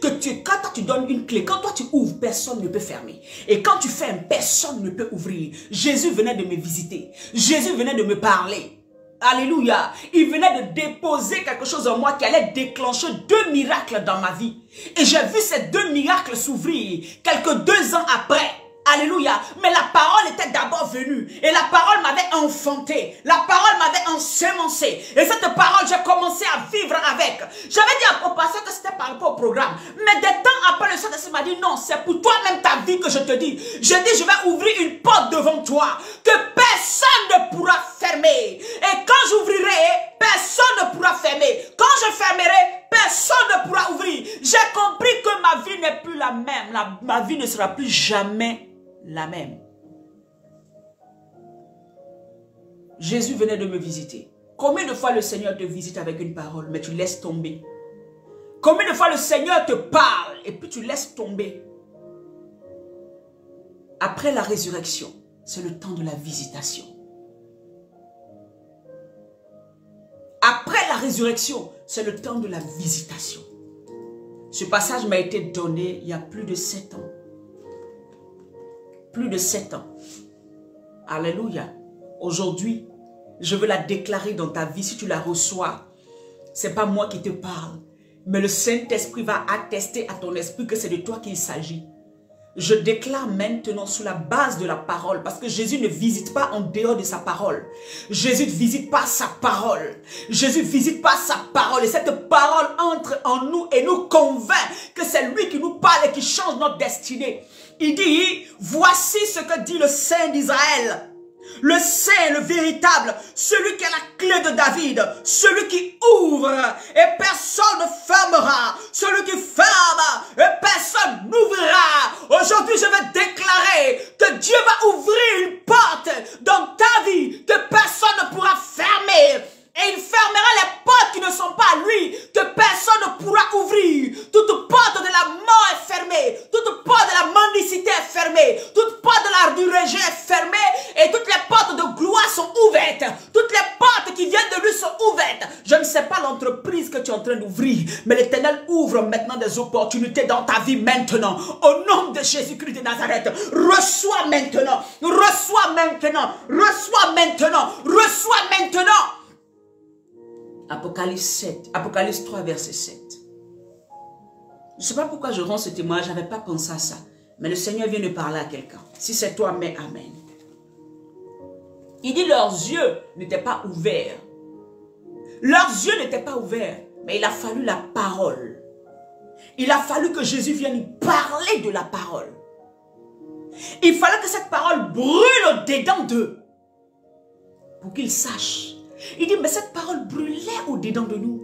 que quand toi tu donnes une clé, quand toi tu ouvres, personne ne peut fermer. Et quand tu fermes, personne ne peut ouvrir. Jésus venait de me visiter. Jésus venait de me parler. Alléluia. Il venait de déposer quelque chose en moi qui allait déclencher 2 miracles dans ma vie. Et j'ai vu ces 2 miracles s'ouvrir quelques 2 ans après. Alléluia. Mais la parole était d'abord venue. Et la parole m'avait enfanté. La parole m'avait ensemencé. Et cette parole, j'ai commencé à vivre avec. J'avais dit au pasteur que c'était par rapport au programme. Mais des temps après, le Saint-Esprit m'a dit, non, c'est pour toi-même ta vie que je te dis. Je dis, je vais ouvrir une porte devant toi que personne ne pourra fermer. Et quand j'ouvrirai, personne ne pourra fermer. Quand je fermerai, personne ne pourra ouvrir. J'ai compris que ma vie n'est plus la même. Ma vie ne sera plus jamais la même. Jésus venait de me visiter. Combien de fois le Seigneur te visite avec une parole, mais tu laisses tomber? Combien de fois le Seigneur te parle et puis tu laisses tomber? Après la résurrection, c'est le temps de la visitation. Après la résurrection, c'est le temps de la visitation. Ce passage m'a été donné il y a plus de 7 ans. Plus de 7 ans. Alléluia. Aujourd'hui, je veux la déclarer dans ta vie. Si tu la reçois, ce n'est pas moi qui te parle. Mais le Saint-Esprit va attester à ton esprit que c'est de toi qu'il s'agit. Je déclare maintenant sous la base de la parole, parce que Jésus ne visite pas en dehors de sa parole. Jésus ne visite pas sa parole. Jésus ne visite pas sa parole. Et cette parole entre en nous et nous convainc que c'est lui qui nous parle et qui change notre destinée. Il dit, voici ce que dit le Saint d'Israël. Le Saint, le véritable, celui qui a la clé de David, celui qui ouvre et personne ne fermera, celui qui ferme et personne n'ouvrira. Aujourd'hui, je vais déclarer que Dieu va ouvrir une porte dans ta vie que personne ne pourra fermer. Et il fermera les portes qui ne sont pas à lui, que personne ne pourra ouvrir. Toute porte de la mort est fermée. Toute porte de la mendicité est fermée. Toute porte de du rejet est fermée. Et toutes les portes de gloire sont ouvertes. Toutes les portes qui viennent de lui sont ouvertes. Je ne sais pas l'entreprise que tu es en train d'ouvrir, mais l'Éternel ouvre maintenant des opportunités dans ta vie maintenant. Au nom de Jésus-Christ de Nazareth, reçois maintenant. Reçois maintenant. Reçois maintenant. Reçois maintenant. Apocalypse 7, Apocalypse 3, verset 7. Je ne sais pas pourquoi je rends ce témoignage, je n'avais pas pensé à ça. Mais le Seigneur vient de parler à quelqu'un. Si c'est toi, mais amen. Il dit leurs yeux n'étaient pas ouverts. Leurs yeux n'étaient pas ouverts. Mais il a fallu la parole. Il a fallu que Jésus vienne parler de la parole. Il fallait que cette parole brûle au-dedans d'eux. Pour qu'ils sachent. Il dit, mais cette parole brûlait au-dedans de nous.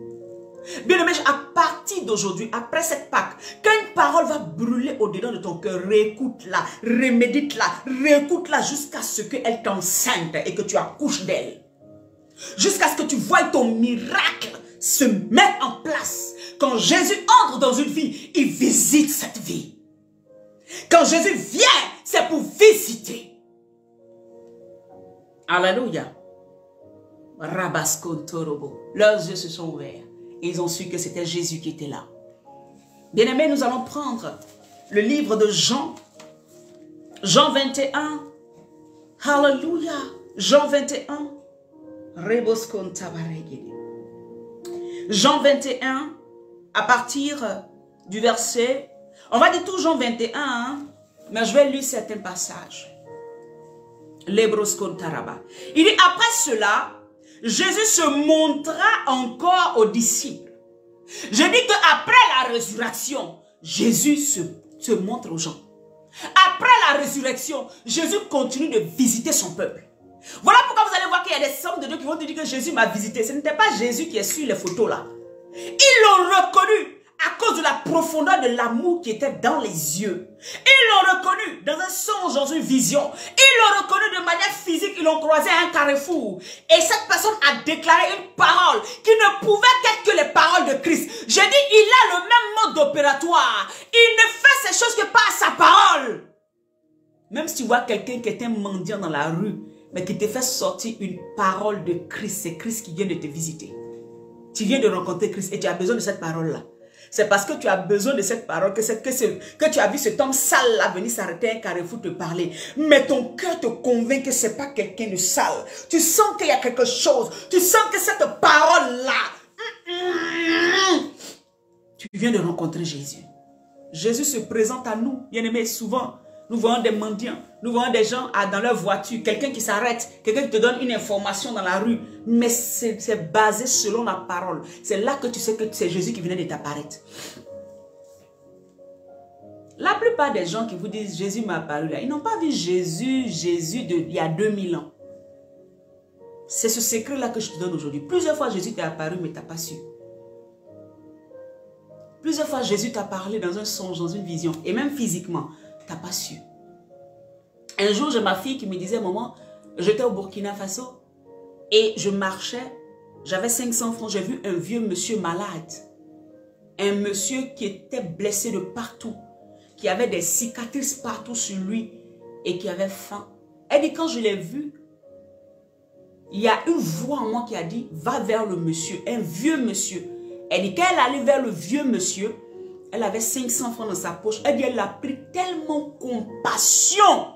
Bien aimé, à partir d'aujourd'hui, après cette Pâque, quand une parole va brûler au-dedans de ton cœur, réécoute-la, remédite-la, réécoute-la jusqu'à ce qu'elle t'enceinte et que tu accouches d'elle. Jusqu'à ce que tu vois ton miracle se mettre en place. Quand Jésus entre dans une vie, il visite cette vie. Quand Jésus vient, c'est pour visiter. Alléluia. Leurs yeux se sont ouverts et ils ont su que c'était Jésus qui était là. Bien-aimés, nous allons prendre le livre de Jean. Jean 21. Alléluia. Jean 21. Jean 21, à partir du verset, on va dire tout Jean 21, hein, mais je vais lire certains passages. Il dit, après cela, Jésus se montra encore aux disciples. Je dis qu'après la résurrection, Jésus se montre aux gens. Après la résurrection, Jésus continue de visiter son peuple. Voilà pourquoi vous allez voir qu'il y a des hommes de Dieu qui vont te dire que Jésus m'a visité. Ce n'était pas Jésus qui est sur les photos là. Ils l'ont reconnu à cause de la profondeur de l'amour qui était dans les yeux. Ils l'ont reconnu dans un songe, dans une vision. Ils l'ont reconnu de manière physique. Ils l'ont croisé à un carrefour. Et cette personne a déclaré une parole qui ne pouvait qu'être que les paroles de Christ. J'ai dit, il a le même mode opératoire. Il ne fait ces choses que par sa parole. Même si tu vois quelqu'un qui est un mendiant dans la rue, mais qui te fait sortir une parole de Christ, c'est Christ qui vient de te visiter. Tu viens de rencontrer Christ et tu as besoin de cette parole-là. C'est parce que tu as besoin de cette parole que tu as vu cet homme sale là venir s'arrêter à un carrefour te parler. Mais ton cœur te convainc que ce n'est pas quelqu'un de sale. Tu sens qu'il y a quelque chose. Tu sens que cette parole-là, tu viens de rencontrer Jésus. Jésus se présente à nous, bien-aimés, souvent. Nous voyons des mendiants, nous voyons des gens dans leur voiture, quelqu'un qui s'arrête, quelqu'un qui te donne une information dans la rue. Mais c'est basé selon la parole. C'est là que tu sais que c'est Jésus qui venait de t'apparaître. La plupart des gens qui vous disent Jésus m'a apparu là, ils n'ont pas vu Jésus il y a 2000 ans. C'est ce secret-là que je te donne aujourd'hui. Plusieurs fois Jésus t'est apparu mais tu n'as pas su. Plusieurs fois Jésus t'a parlé dans un songe, dans une vision et même physiquement. Tu n'as pas su. Un jour, j'ai ma fille qui me disait, maman, j'étais au Burkina Faso et je marchais, j'avais 500 francs, j'ai vu un vieux monsieur malade. Un monsieur qui était blessé de partout, qui avait des cicatrices partout sur lui et qui avait faim. Elle dit, quand je l'ai vu, il y a une voix en moi qui a dit, va vers le monsieur, un vieux monsieur. Elle dit, quand elle allait vers le vieux monsieur, elle avait 500 francs dans sa poche. Elle dit, elle a pris tellement compassion.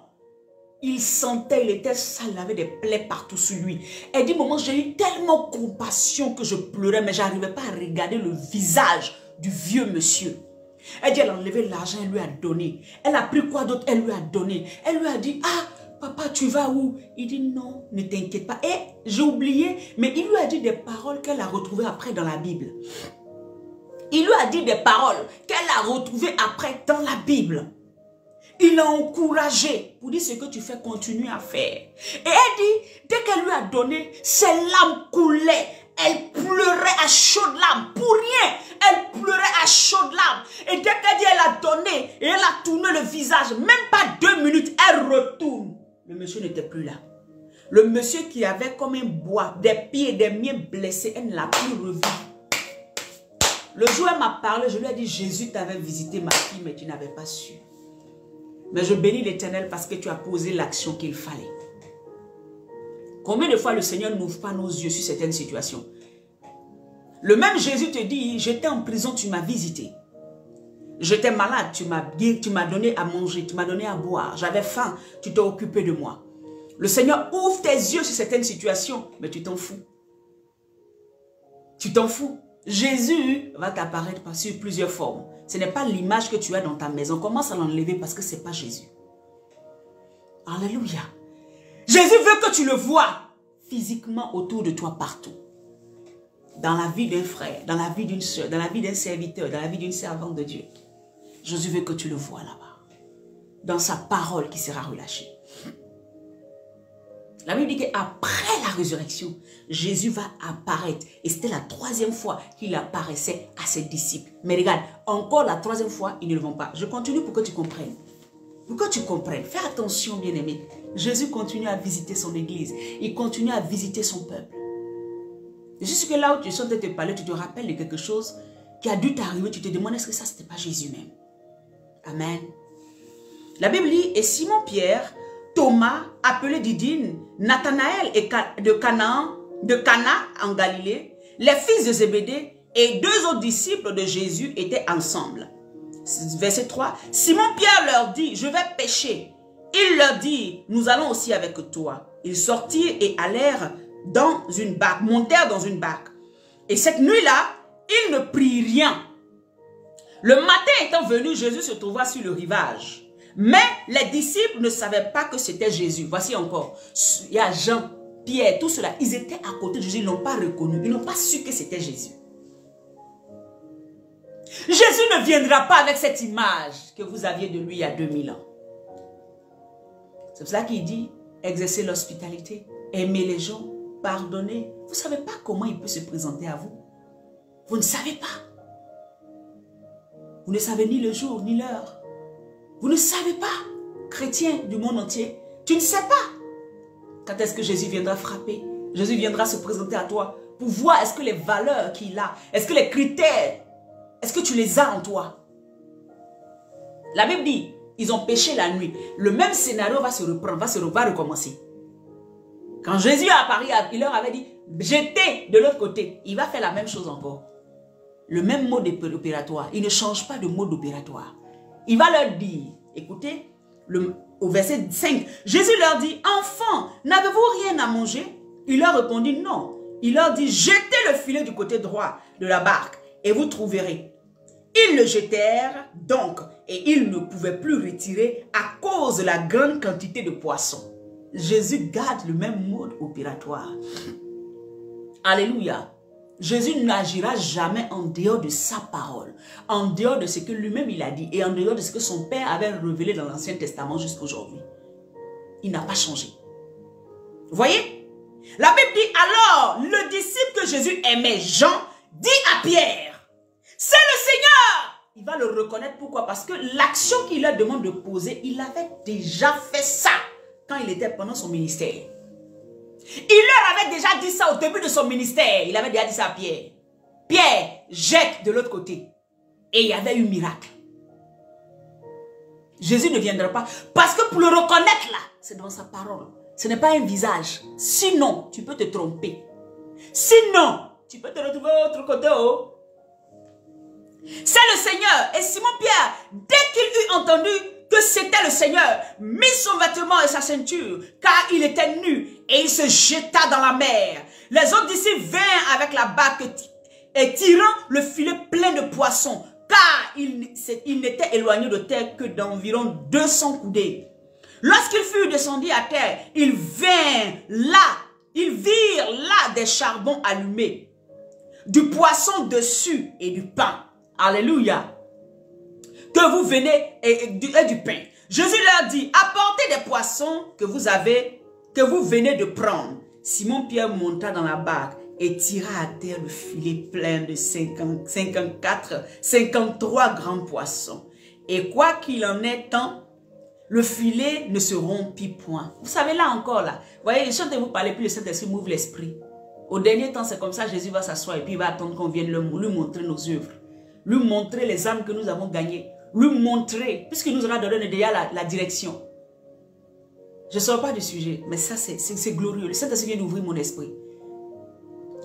Il sentait, il était sale, il avait des plaies partout sur lui. Elle dit, maman, j'ai eu tellement compassion que je pleurais, mais je n'arrivais pas à regarder le visage du vieux monsieur. Elle dit, elle a enlevé l'argent, elle lui a donné. Elle a pris quoi d'autre, elle lui a donné. Elle lui a dit, ah, papa, tu vas où? Il dit, non, ne t'inquiète pas. Et j'ai oublié, mais il lui a dit des paroles qu'elle a retrouvées après dans la Bible. Il lui a dit des paroles qu'elle a retrouvées après dans la Bible. Il l'a encouragé pour dire ce que tu fais, continue à faire. Et elle dit, dès qu'elle lui a donné, ses larmes coulaient. Elle pleurait à chaudes larmes. Pour rien, elle pleurait à chaudes larmes. Et dès qu'elle dit, elle a donné et elle a tourné le visage, même pas 2 minutes, elle retourne. Le monsieur n'était plus là. Le monsieur qui avait comme un bois, des pieds et des mains blessés, elle ne l'a plus revu. Le jour où elle m'a parlé, je lui ai dit, Jésus t'avait visité ma fille, mais tu n'avais pas su. Mais je bénis l'Éternel parce que tu as posé l'action qu'il fallait. Combien de fois le Seigneur n'ouvre pas nos yeux sur certaines situations? Le même Jésus te dit, j'étais en prison, tu m'as visité. J'étais malade, tu m'as donné à manger, tu m'as donné à boire. J'avais faim, tu t'es occupé de moi. Le Seigneur ouvre tes yeux sur certaines situations, mais tu t'en fous. Tu t'en fous. Jésus va t'apparaître sur plusieurs formes. Ce n'est pas l'image que tu as dans ta maison. Commence à l'enlever parce que ce n'est pas Jésus. Alléluia. Jésus veut que tu le vois physiquement autour de toi partout. Dans la vie d'un frère, dans la vie d'une soeur, dans la vie d'un serviteur, dans la vie d'une servante de Dieu. Jésus veut que tu le vois là-bas. Dans sa parole qui sera relâchée. La Bible dit qu'après la résurrection, Jésus va apparaître. Et c'était la 3e fois qu'il apparaissait à ses disciples. Mais regarde, encore la 3e fois, ils ne le vont pas. Je continue pour que tu comprennes. Pour que tu comprennes. Fais attention, bien-aimé. Jésus continue à visiter son église. Il continue à visiter son peuple. Et juste que là où tu es en train de te parler, tu te rappelles de quelque chose qui a dû t'arriver. Tu te demandes, est-ce que ça, c'était pas Jésus même? Amen. La Bible dit, et Simon-Pierre, Thomas, appelé Didyme, Nathanaël de Cana en Galilée, les fils de Zébédée et 2 autres disciples de Jésus étaient ensemble. Verset 3, Simon-Pierre leur dit, je vais pêcher. Il leur dit, nous allons aussi avec toi. Ils sortirent et allèrent dans une barque, montèrent dans une barque. Et cette nuit-là, ils ne prirent rien. Le matin étant venu, Jésus se trouva sur le rivage. Mais les disciples ne savaient pas que c'était Jésus. Voici encore. Il y a Jean, Pierre, tout cela. Ils étaient à côté de Jésus. Ils n'ont pas reconnu. Ils n'ont pas su que c'était Jésus. Jésus ne viendra pas avec cette image que vous aviez de lui il y a 2000 ans. C'est pour cela qu'il dit, exercer l'hospitalité, aimer les gens, pardonner. Vous ne savez pas comment il peut se présenter à vous. Vous ne savez pas. Vous ne savez ni le jour, ni l'heure. Vous ne savez pas, chrétien du monde entier. Tu ne sais pas. Quand est-ce que Jésus viendra frapper? Jésus viendra se présenter à toi pour voir est-ce que les valeurs qu'il a, est-ce que les critères, est-ce que tu les as en toi? La Bible dit, ils ont péché la nuit. Le même scénario va se reprendre, va recommencer. Quand Jésus a apparu, il leur avait dit, jetez de l'autre côté. Il va faire la même chose encore. Le même mode opératoire. Il ne change pas de mode opératoire. Il va leur dire, écoutez, au verset 5, Jésus leur dit, enfants, n'avez-vous rien à manger? Il leur répondit, non. Il leur dit, jetez le filet du côté droit de la barque et vous trouverez. Ils le jetèrent donc et ils ne pouvaient plus retirer à cause de la grande quantité de poissons. Jésus garde le même mode opératoire. Alléluia. Jésus n'agira jamais en dehors de sa parole, en dehors de ce que lui-même il a dit et en dehors de ce que son Père avait révélé dans l'Ancien Testament jusqu'à aujourd'hui. Il n'a pas changé. Vous voyez? La Bible dit alors, le disciple que Jésus aimait, Jean, dit à Pierre, c'est le Seigneur. Il va le reconnaître. Pourquoi? Parce que l'action qu'il leur demande de poser, il avait déjà fait ça quand il était pendant son ministère. Il leur avait déjà dit ça au début de son ministère. Il avait déjà dit ça à Pierre. Pierre, jette de l'autre côté. Et il y avait eu miracle. Jésus ne viendra pas. Parce que pour le reconnaître là, c'est dans sa parole. Ce n'est pas un visage. Sinon, tu peux te tromper. Sinon, tu peux te retrouver au autre côté. Oh. C'est le Seigneur. Et Simon-Pierre, dès qu'il eut entendu que c'était le Seigneur, mit son vêtement et sa ceinture, car il était nu, et il se jeta dans la mer. Les autres disciples vinrent avec la barque et tirant le filet plein de poissons, car il n'était éloigné de terre que d'environ 200 coudées. Lorsqu'ils furent descendus à terre, ils virent là des charbons allumés, du poisson dessus et du pain. Alléluia. Que vous venez et du pain. Jésus leur dit, apportez des poissons que vous venez de prendre. Simon-Pierre monta dans la barque et tira à terre le filet plein de 53 grands poissons. Et quoi qu'il en ait tant, le filet ne se rompit point. Vous savez là encore là, vous voyez, je chante et vous parlez, puis le Saint-Esprit m'ouvre l'esprit. Au dernier temps, c'est comme ça, Jésus va s'asseoir et puis il va attendre qu'on vienne lui montrer nos œuvres. Lui montrer les âmes que nous avons gagnées. Lui montrer, puisqu'il nous aura donné déjà la direction. Je ne sors pas du sujet, mais ça c'est glorieux. Le Saint-Esprit vient d'ouvrir mon esprit.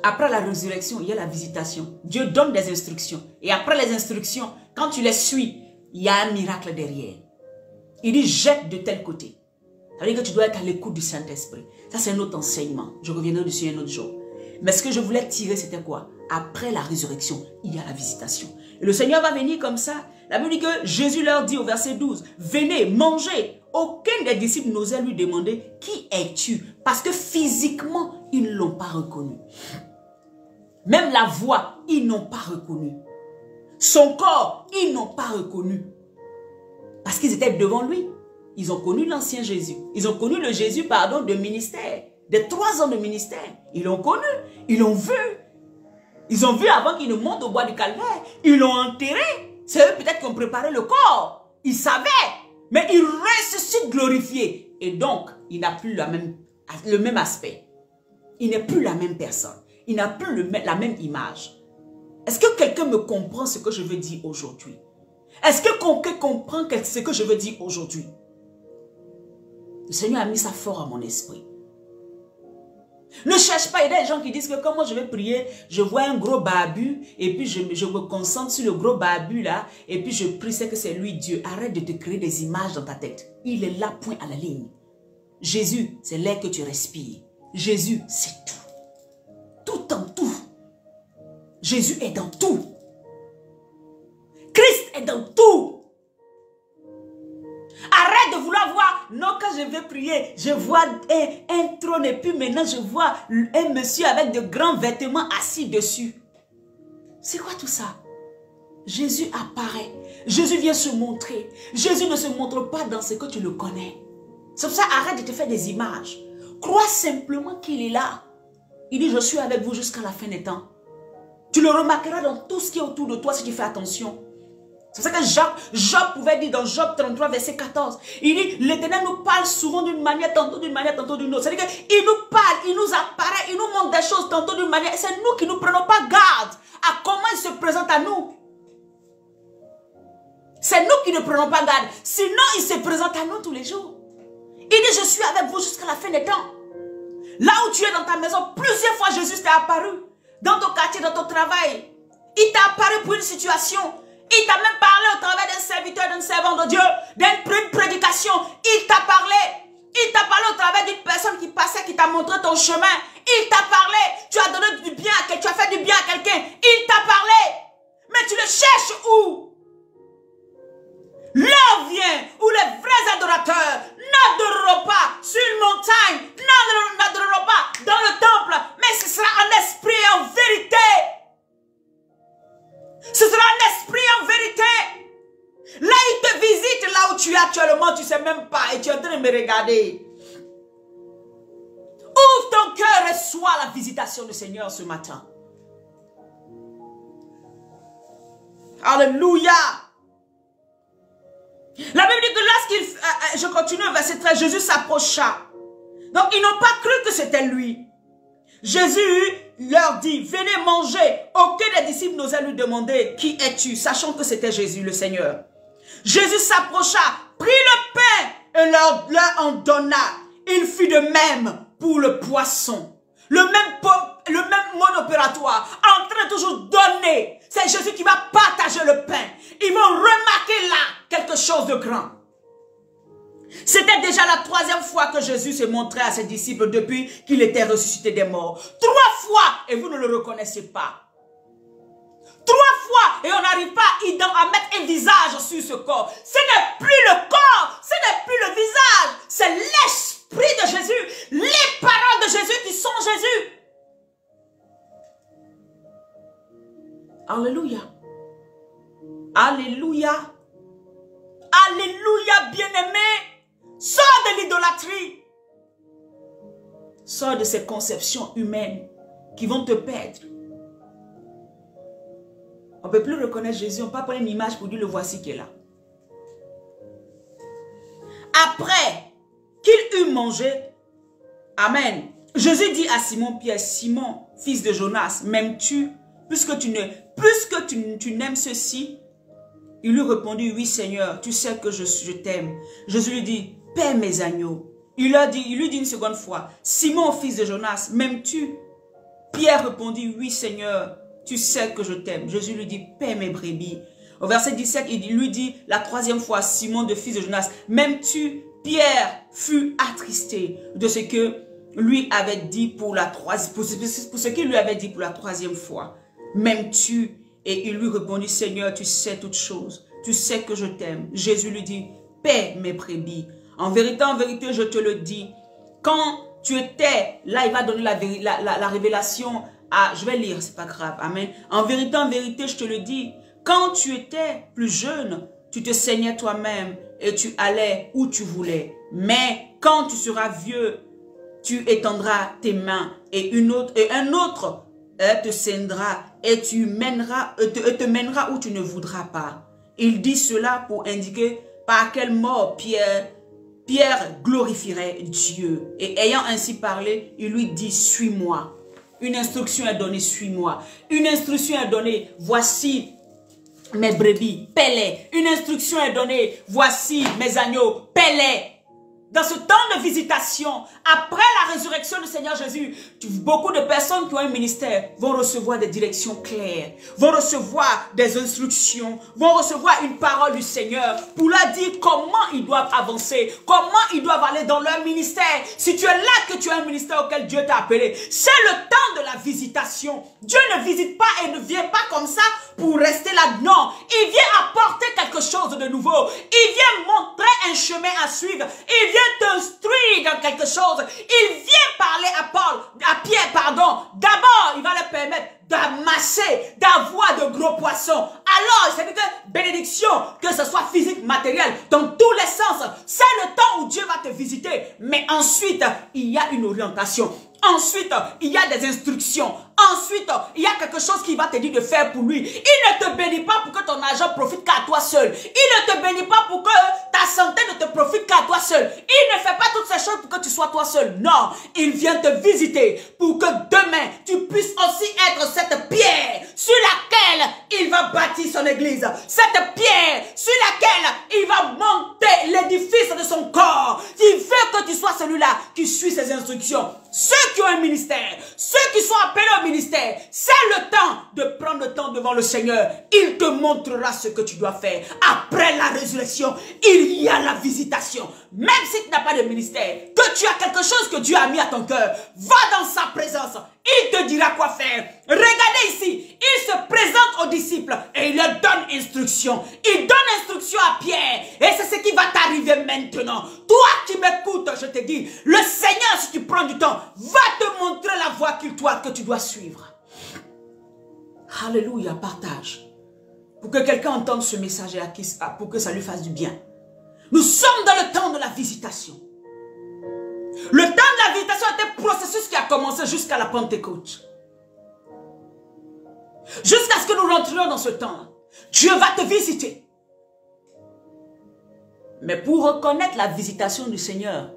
Après la résurrection, il y a la visitation. Dieu donne des instructions. Et après les instructions, quand tu les suis, il y a un miracle derrière. Il dit jette de tel côté. Ça veut dire que tu dois être à l'écoute du Saint-Esprit. Ça c'est un autre enseignement. Je reviendrai dessus un autre jour. Mais ce que je voulais tirer, c'était quoi? Après la résurrection, il y a la visitation. Et le Seigneur va venir comme ça. La Bible dit que Jésus leur dit au verset 12, venez, mangez. Aucun des disciples n'osait lui demander, qui es-tu? Parce que physiquement, ils ne l'ont pas reconnu. Même la voix, ils n'ont pas reconnu. Son corps, ils n'ont pas reconnu. Parce qu'ils étaient devant lui. Ils ont connu l'ancien Jésus. Ils ont connu le Jésus, pardon, de ministère. Des 3 ans de ministère. Ils l'ont connu. Ils l'ont vu. Ils ont vu avant qu'il ne monte au bois du Calvaire. Ils l'ont enterré. C'est eux peut-être qui ont préparé le corps. Ils savaient. Mais il ressuscite glorifié. Et donc, il n'a plus le même aspect. Il n'est plus la même personne. Il n'a plus la même image. Est-ce que quelqu'un me comprend ce que je veux dire aujourd'hui? Est-ce que quelqu'un comprend ce que je veux dire aujourd'hui? Le Seigneur a mis ça fort à mon esprit. Ne cherche pas, il y a des gens qui disent que comment je vais prier, je vois un gros barbu et puis je me concentre sur le gros barbu là et puis je prie, c'est que c'est lui Dieu. Arrête de te créer des images dans ta tête. Il est là, point à la ligne. Jésus, c'est l'air que tu respires. Jésus, c'est tout. Tout en tout. Jésus est dans tout. Christ est dans tout. Arrête de vouloir voir. Non, quand je vais prier, je vois un trône et puis maintenant je vois un monsieur avec de grands vêtements assis dessus. C'est quoi tout ça? Jésus apparaît. Jésus vient se montrer. Jésus ne se montre pas dans ce que tu le connais. C'est pour ça, arrête de te faire des images. Crois simplement qu'il est là. Il dit, je suis avec vous jusqu'à la fin des temps. Tu le remarqueras dans tout ce qui est autour de toi si tu fais attention. C'est pour ça que Job pouvait dire dans Job 33, verset 14. Il dit, l'Éternel nous parle souvent d'une manière, tantôt d'une manière, tantôt d'une autre. C'est-à-dire qu'il nous parle, il nous apparaît, il nous montre des choses tantôt d'une manière. Et c'est nous qui ne prenons pas garde à comment il se présente à nous. C'est nous qui ne prenons pas garde. Sinon, il se présente à nous tous les jours. Il dit, je suis avec vous jusqu'à la fin des temps. Là où tu es dans ta maison, plusieurs fois Jésus t'est apparu. Dans ton quartier, dans ton travail. Il t'a apparu pour une situation. Il t'a même parlé au travers d'un serviteur, d'un servant de Dieu, d'une prédication. Il t'a parlé. Il t'a parlé au travers d'une personne qui passait, qui t'a montré ton chemin. Il t'a parlé. Tu as donné du bien à quelqu'un, tu as fait du bien à quelqu'un. Il t'a parlé. Mais tu le cherches où? L'heure vient où les vrais adorateurs n'adoreront pas sur une montagne, n'adoreront pas dans le temple, mais ce sera en esprit et en vérité. Ce sera un esprit en vérité. Là, il te visite là où tu es actuellement, tu ne sais même pas et tu es en train de me regarder. Ouvre ton cœur et reçois la visitation du Seigneur ce matin. Alléluia. La Bible dit que lorsqu'il, je continue au verset 13, Jésus s'approcha. Donc, ils n'ont pas cru que c'était lui. Jésus leur dit, venez manger. Aucun des disciples n'osait lui demander, qui es-tu? Sachant que c'était Jésus, le Seigneur. Jésus s'approcha, prit le pain et leur en donna. Il fit de même pour le poisson. Le même mode opératoire, en train de toujours donner. C'est Jésus qui va partager le pain. Ils vont remarquer là quelque chose de grand. C'était déjà la 3e fois que Jésus se montrait à ses disciples depuis qu'il était ressuscité des morts. 3 fois et vous ne le reconnaissez pas. 3 fois et on n'arrive pas à mettre un visage sur ce corps. Ce n'est plus le corps, ce n'est plus le visage, c'est l'esprit de Jésus, les paroles de Jésus qui sont Jésus. Alléluia. Alléluia. Alléluia, bien-aimé. Sors de l'idolâtrie. Sors de ces conceptions humaines qui vont te perdre. On ne peut plus reconnaître Jésus. On ne peut pas prendre une image pour dire le voici qui est là. Après qu'il eut mangé, amen, Jésus dit à Simon-Pierre, Simon, fils de Jonas, m'aimes-tu? Puisque tu n'aimes ceci. Il lui répondit, oui Seigneur, tu sais que je t'aime. Jésus lui dit, paie mes agneaux. Il lui dit une seconde fois, Simon, fils de Jonas, m'aimes-tu? Pierre répondit, oui Seigneur, tu sais que je t'aime. Jésus lui dit, paie mes brebis. Au verset 17, il lui dit la 3e fois, Simon, de fils de Jonas, m'aimes-tu? Pierre fut attristé de ce que lui avait dit pour ce qu'il lui avait dit pour la 3e fois. M'aimes-tu? Et il lui répondit, Seigneur, tu sais toutes choses. Tu sais que je t'aime. Jésus lui dit, paie mes brebis. En vérité, je te le dis. Quand tu étais, là, il va donner la révélation à, je vais lire, c'est pas grave, amen. En vérité, je te le dis. Quand tu étais plus jeune, tu te saignais toi-même et tu allais où tu voulais. Mais quand tu seras vieux, tu étendras tes mains et un autre te saignera et te mènera où tu ne voudras pas. Il dit cela pour indiquer par quelle mort Pierre glorifierait Dieu. Et ayant ainsi parlé, il lui dit, suis-moi. Une instruction est donnée, suis-moi. Une instruction est donnée, voici mes brebis, paie-les. Une instruction est donnée, voici mes agneaux, paie-les. Dans ce temps de visitation, après la résurrection du Seigneur Jésus, beaucoup de personnes qui ont un ministère vont recevoir des directions claires, vont recevoir des instructions, vont recevoir une parole du Seigneur pour leur dire comment ils doivent avancer, comment ils doivent aller dans leur ministère. Si tu es là que tu as un ministère auquel Dieu t'a appelé, c'est le temps de la visitation. Dieu ne visite pas et ne vient pas comme ça pour rester là. Non, il vient apporter quelque chose de nouveau. Il vient montrer un chemin à suivre. Il vient vient t'instruire dans quelque chose. Il vient parler à Pierre, pardon. D'abord, il va leur permettre d'amasser, d'avoir de gros poissons. Alors, c'est que bénédiction, que ce soit physique, matériel, dans tous les sens, c'est le temps où Dieu va te visiter. Mais ensuite, il y a une orientation. Ensuite, il y a des instructions. Ensuite, il y a quelque chose qui va te dire de faire pour lui. Il ne te bénit pas pour que ton argent profite qu'à toi seul. Il ne te bénit pas pour que ta santé ne te profite qu'à toi seul. Il ne fait pas toutes ces choses pour que tu sois toi seul. Non, il vient te visiter pour que demain, tu puisses aussi être cette pierre sur laquelle il va bâtir son église. Cette pierre sur laquelle il va monter l'édifice de son corps. Il veut que tu sois celui-là qui suit ses instructions. Ceux qui ont un ministère, ceux qui sont appelés au ministère, c'est le temps de prendre le temps devant le Seigneur. Il te montrera ce que tu dois faire. Après la résurrection, il y a la visitation. Même si tu n'as pas de ministère, que tu as quelque chose que Dieu a mis à ton cœur, va dans sa présence. Il te dira quoi faire. Regardez ici, il se présente aux disciples et il leur donne instruction. Il donne instruction à Pierre et c'est ce qui va t'arriver maintenant. Toi qui m'écoutes, je te dis, le Seigneur, si tu prends du temps, va te montrer la voie que tu dois suivre. Alléluia, partage. Pour que quelqu'un entende ce message et pour que ça lui fasse du bien. Nous sommes dans le temps de la visitation. Le temps de la visitation est un processus qui a commencé jusqu'à la Pentecôte. Jusqu'à ce que nous rentrions dans ce temps, Dieu va te visiter. Mais pour reconnaître la visitation du Seigneur,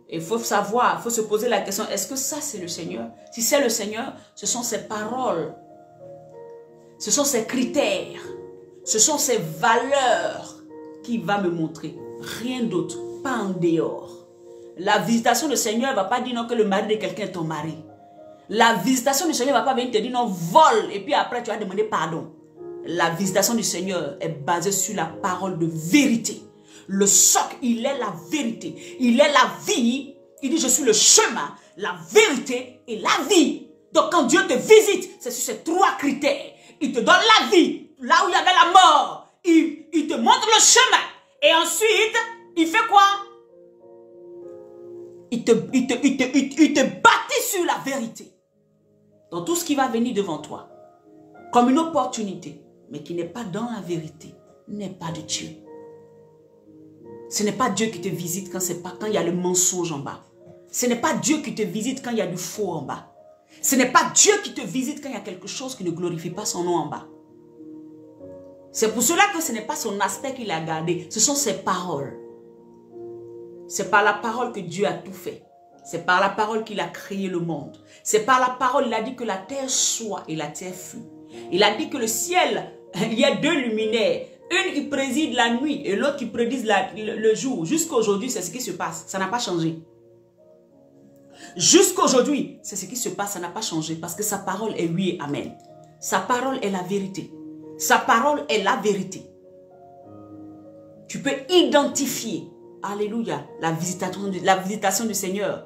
il faut savoir, il faut se poser la question, est-ce que ça c'est le Seigneur? Si c'est le Seigneur, ce sont ses paroles, ce sont ses critères, ce sont ses valeurs qui va me montrer. Rien d'autre, pas en dehors. La visitation du Seigneur ne va pas dire non que le mari de quelqu'un est ton mari. La visitation du Seigneur ne va pas venir te dire non, vole, et puis après tu vas demander pardon. La visitation du Seigneur est basée sur la parole de vérité. Le socle, il est la vérité. Il est la vie. Il dit, je suis le chemin, la vérité et la vie. Donc quand Dieu te visite, c'est sur ces trois critères. Il te donne la vie, là où il y avait la mort. Il te montre le chemin. Et ensuite, il fait quoi? Il te bâtit sur la vérité. Dans tout ce qui va venir devant toi. Comme une opportunité. Mais qui n'est pas dans la vérité. N'est pas de Dieu. Ce n'est pas Dieu qui te visite quand il y a le mensonge en bas. Ce n'est pas Dieu qui te visite quand il y a du faux en bas. Ce n'est pas Dieu qui te visite quand il y a quelque chose qui ne glorifie pas son nom en bas. C'est pour cela que ce n'est pas son aspect qu'il a gardé. Ce sont ses paroles. C'est par la parole que Dieu a tout fait. C'est par la parole qu'il a créé le monde. C'est par la parole, il a dit que la terre soit et la terre fut. Il a dit que le ciel, il y a deux luminaires. Une qui préside la nuit et l'autre qui prédise le jour. Jusqu'à aujourd'hui, c'est ce qui se passe. Ça n'a pas changé. Jusqu'à aujourd'hui, c'est ce qui se passe. Ça n'a pas changé parce que sa parole est oui et amen. Sa parole est la vérité. Sa parole est la vérité. Tu peux identifier, alléluia, la visitation du Seigneur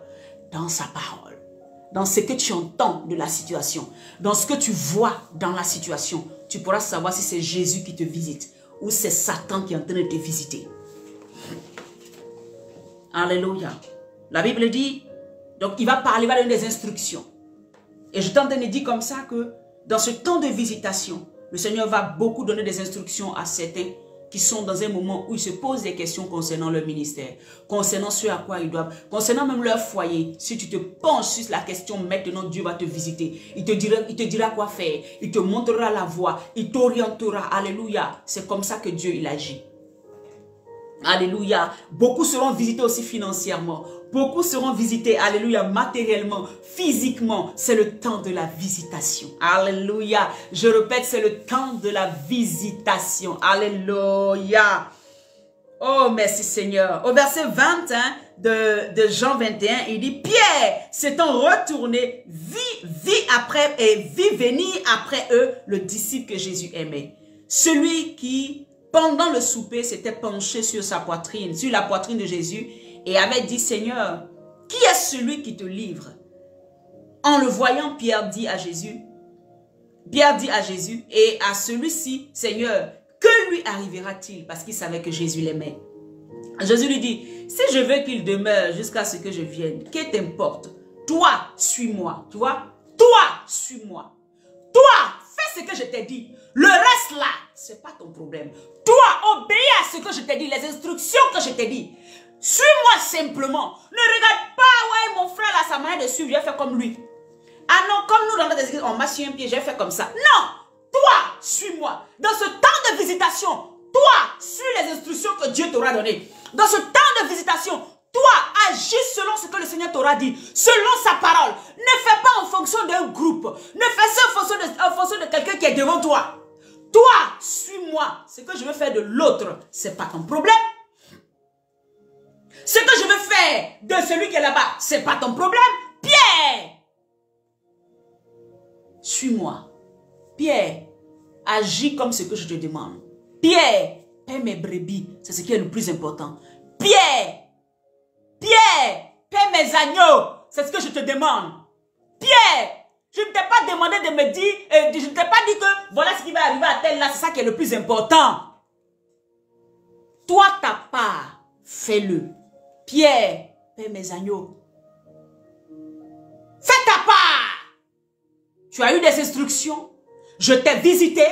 dans sa parole. Dans ce que tu entends de la situation. Dans ce que tu vois dans la situation. Tu pourras savoir si c'est Jésus qui te visite. Ou c'est Satan qui est en train de te visiter. Alléluia. La Bible dit, donc il va parler, il va donner des instructions. Et je t'entends dire comme ça que dans ce temps de visitation, le Seigneur va beaucoup donner des instructions à certains qui sont dans un moment où ils se posent des questions concernant leur ministère, concernant ce à quoi ils doivent, concernant même leur foyer. Si tu te penches sur la question, maintenant Dieu va te visiter. Il te dira quoi faire. Il te montrera la voie. Il t'orientera. Alléluia. C'est comme ça que Dieu il agit. Alléluia. Beaucoup seront visités aussi financièrement. Beaucoup seront visités, alléluia, matériellement, physiquement. C'est le temps de la visitation. Alléluia. Je répète, c'est le temps de la visitation. Alléluia. Oh, merci Seigneur. Au verset 21 de Jean 21, il dit, Pierre s'étant retourné, vit venir après eux le disciple que Jésus aimait. Celui qui, pendant le souper, s'était penché sur sa poitrine, sur la poitrine de Jésus, et avait dit, Seigneur, qui est celui qui te livre? En le voyant, Pierre dit à Jésus, et à celui-ci, Seigneur, que lui arrivera-t-il? Parce qu'il savait que Jésus l'aimait. Jésus lui dit, si je veux qu'il demeure jusqu'à ce que je vienne, que t'importe? Toi, suis-moi. Tu vois? Toi, suis-moi. Toi, fais ce que je t'ai dit. Le reste là, ce n'est pas ton problème. Toi, obéis à ce que je t'ai dit, les instructions que je t'ai dit. Suis-moi simplement. Ne regarde pas, ouais, mon frère là, sa manière de suivre, je vais faire comme lui. Ah non, comme nous dans notre église, on m'a su un pied, je vais faire comme ça. Non, toi, suis-moi. Dans ce temps de visitation, toi, suis les instructions que Dieu t'aura données. Dans ce temps de visitation, toi, agis selon ce que le Seigneur t'aura dit, selon sa parole. Ne fais pas en fonction d'un groupe. Ne fais ça en fonction de quelqu'un qui est devant toi. Toi, suis-moi. Ce que je veux faire de l'autre, ce n'est pas ton problème. Ce que je veux faire de celui qui est là-bas, ce n'est pas ton problème. Pierre, suis-moi. Pierre, agis comme ce que je te demande. Pierre, paie mes brebis. C'est ce qui est le plus important. Pierre, paie mes agneaux. C'est ce que je te demande. Pierre, je ne t'ai pas demandé de me dire, je ne t'ai pas dit que voilà ce qui va arriver à tel là. C'est ça qui est le plus important. Toi, ta part, fais-le. Pierre, paie mes agneaux. Fais ta part. Tu as eu des instructions. Je t'ai visité.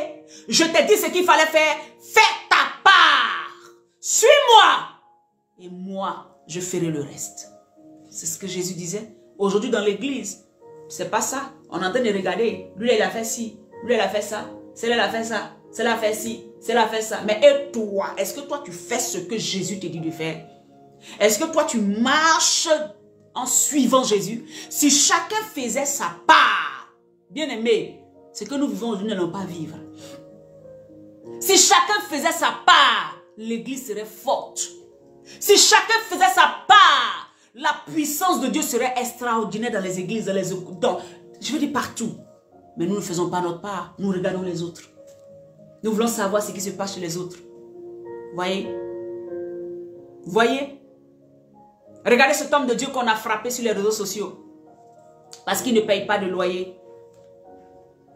Je t'ai dit ce qu'il fallait faire. Fais ta part. Suis-moi. Et moi, je ferai le reste. C'est ce que Jésus disait. Aujourd'hui dans l'église, c'est pas ça. On est en train de regarder. Lui, il a fait ci. Lui, il a fait ça. Celle-là, elle a fait ça. Celle-là a fait ci. Celle-là a fait ça. Mais et toi, est-ce que toi, tu fais ce que Jésus te dit de faire? Est-ce que toi, tu marches en suivant Jésus? Si chacun faisait sa part, bien aimé, ce que nous vivons aujourd'hui, nous n'allons pas vivre. Si chacun faisait sa part, l'église serait forte. Si chacun faisait sa part, la puissance de Dieu serait extraordinaire dans les églises, je veux dire partout. Mais nous ne faisons pas notre part, nous regardons les autres. Nous voulons savoir ce qui se passe chez les autres. Voyez? Voyez? Regardez cet homme de Dieu qu'on a frappé sur les réseaux sociaux. Parce qu'il ne paye pas de loyer.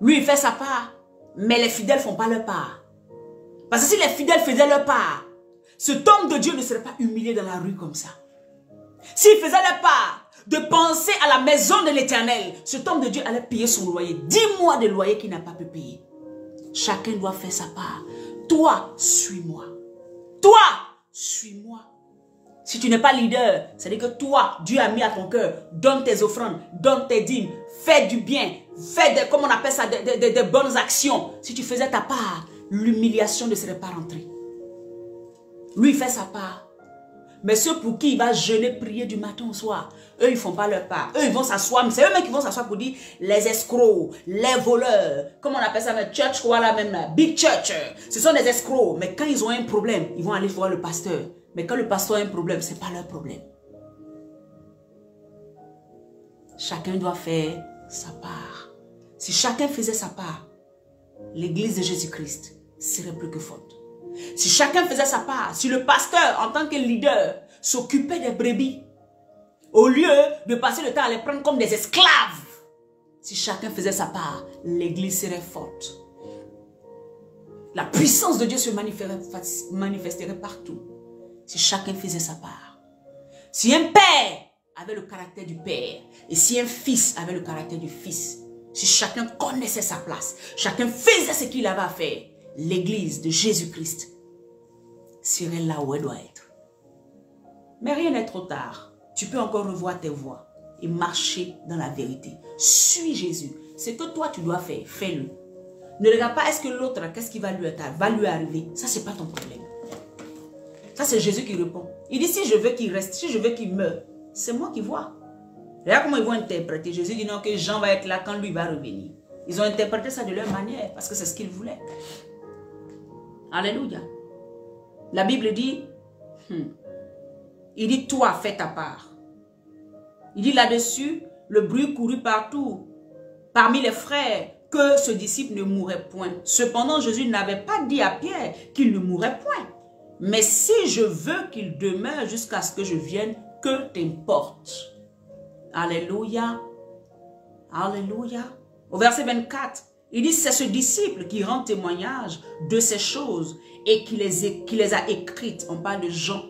Lui, il fait sa part. Mais les fidèles ne font pas leur part. Parce que si les fidèles faisaient leur part, cet homme de Dieu ne serait pas humilié dans la rue comme ça. S'il faisait leur part de penser à la maison de l'Éternel, cet homme de Dieu allait payer son loyer. 10 mois de loyer qu'il n'a pas pu payer. Chacun doit faire sa part. Toi, suis-moi. Toi, suis-moi. Si tu n'es pas leader, c'est-à-dire que toi, Dieu a mis à ton cœur, donne tes offrandes, donne tes dîmes, fais du bien, fais comme on appelle ça, des bonnes actions. Si tu faisais ta part, l'humiliation ne serait pas rentrée. Lui, il fait sa part. Mais ceux pour qui il va jeûner, prier du matin au soir, eux, ils ne font pas leur part. Eux, ils vont s'asseoir, c'est eux-mêmes qui vont s'asseoir pour dire les escrocs, les voleurs, comme on appelle ça, le church, voilà, même là, big church. Ce sont des escrocs. Mais quand ils ont un problème, ils vont aller voir le pasteur. Mais quand le pasteur a un problème, ce n'est pas leur problème. Chacun doit faire sa part. Si chacun faisait sa part, l'église de Jésus-Christ serait plus que forte. Si chacun faisait sa part, si le pasteur, en tant que leader, s'occupait des brebis, au lieu de passer le temps à les prendre comme des esclaves, si chacun faisait sa part, l'église serait forte. La puissance de Dieu se manifesterait partout. Si chacun faisait sa part. Si un père avait le caractère du père, et si un fils avait le caractère du fils, si chacun connaissait sa place, chacun faisait ce qu'il avait à faire, l'église de Jésus-Christ serait là où elle doit être. Mais rien n'est trop tard. Tu peux encore revoir tes voies et marcher dans la vérité. Suis Jésus. Ce que toi tu dois faire, fais-le. Ne regarde pas est-ce que l'autre, qu'est-ce qui va lui arriver. Ça, c'est pas ton problème. Ça, c'est Jésus qui répond. Il dit, si je veux qu'il reste, si je veux qu'il meure, c'est moi qui vois. Regarde comment ils vont interpréter. Jésus dit non, que Jean va être là quand lui va revenir. Ils ont interprété ça de leur manière, parce que c'est ce qu'ils voulaient. Alléluia. La Bible dit, il dit, toi, fais ta part. Il dit là-dessus, le bruit courut partout, parmi les frères, que ce disciple ne mourrait point. Cependant, Jésus n'avait pas dit à Pierre qu'il ne mourrait point. Mais si je veux qu'il demeure jusqu'à ce que je vienne, que t'importe. Alléluia. Alléluia. Au verset 24, il dit, c'est ce disciple qui rend témoignage de ces choses et qui les a écrites. On parle de Jean.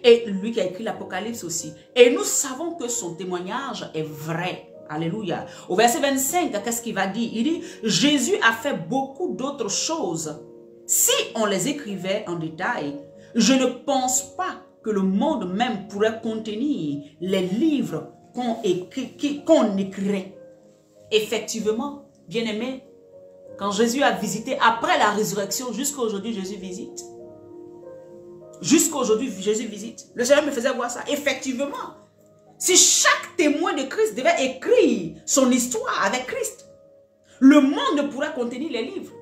Et lui qui a écrit l'Apocalypse aussi. Et nous savons que son témoignage est vrai. Alléluia. Au verset 25, qu'est-ce qu'il va dire? Il dit, Jésus a fait beaucoup d'autres choses. Si on les écrivait en détail, je ne pense pas que le monde même pourrait contenir les livres qu'on écrirait. Effectivement, bien-aimé, quand Jésus a visité, après la résurrection, jusqu'à aujourd'hui, Jésus visite. Jusqu'à aujourd'hui, Jésus visite. Le Seigneur me faisait voir ça. Effectivement, si chaque témoin de Christ devait écrire son histoire avec Christ, le monde ne pourrait contenir les livres.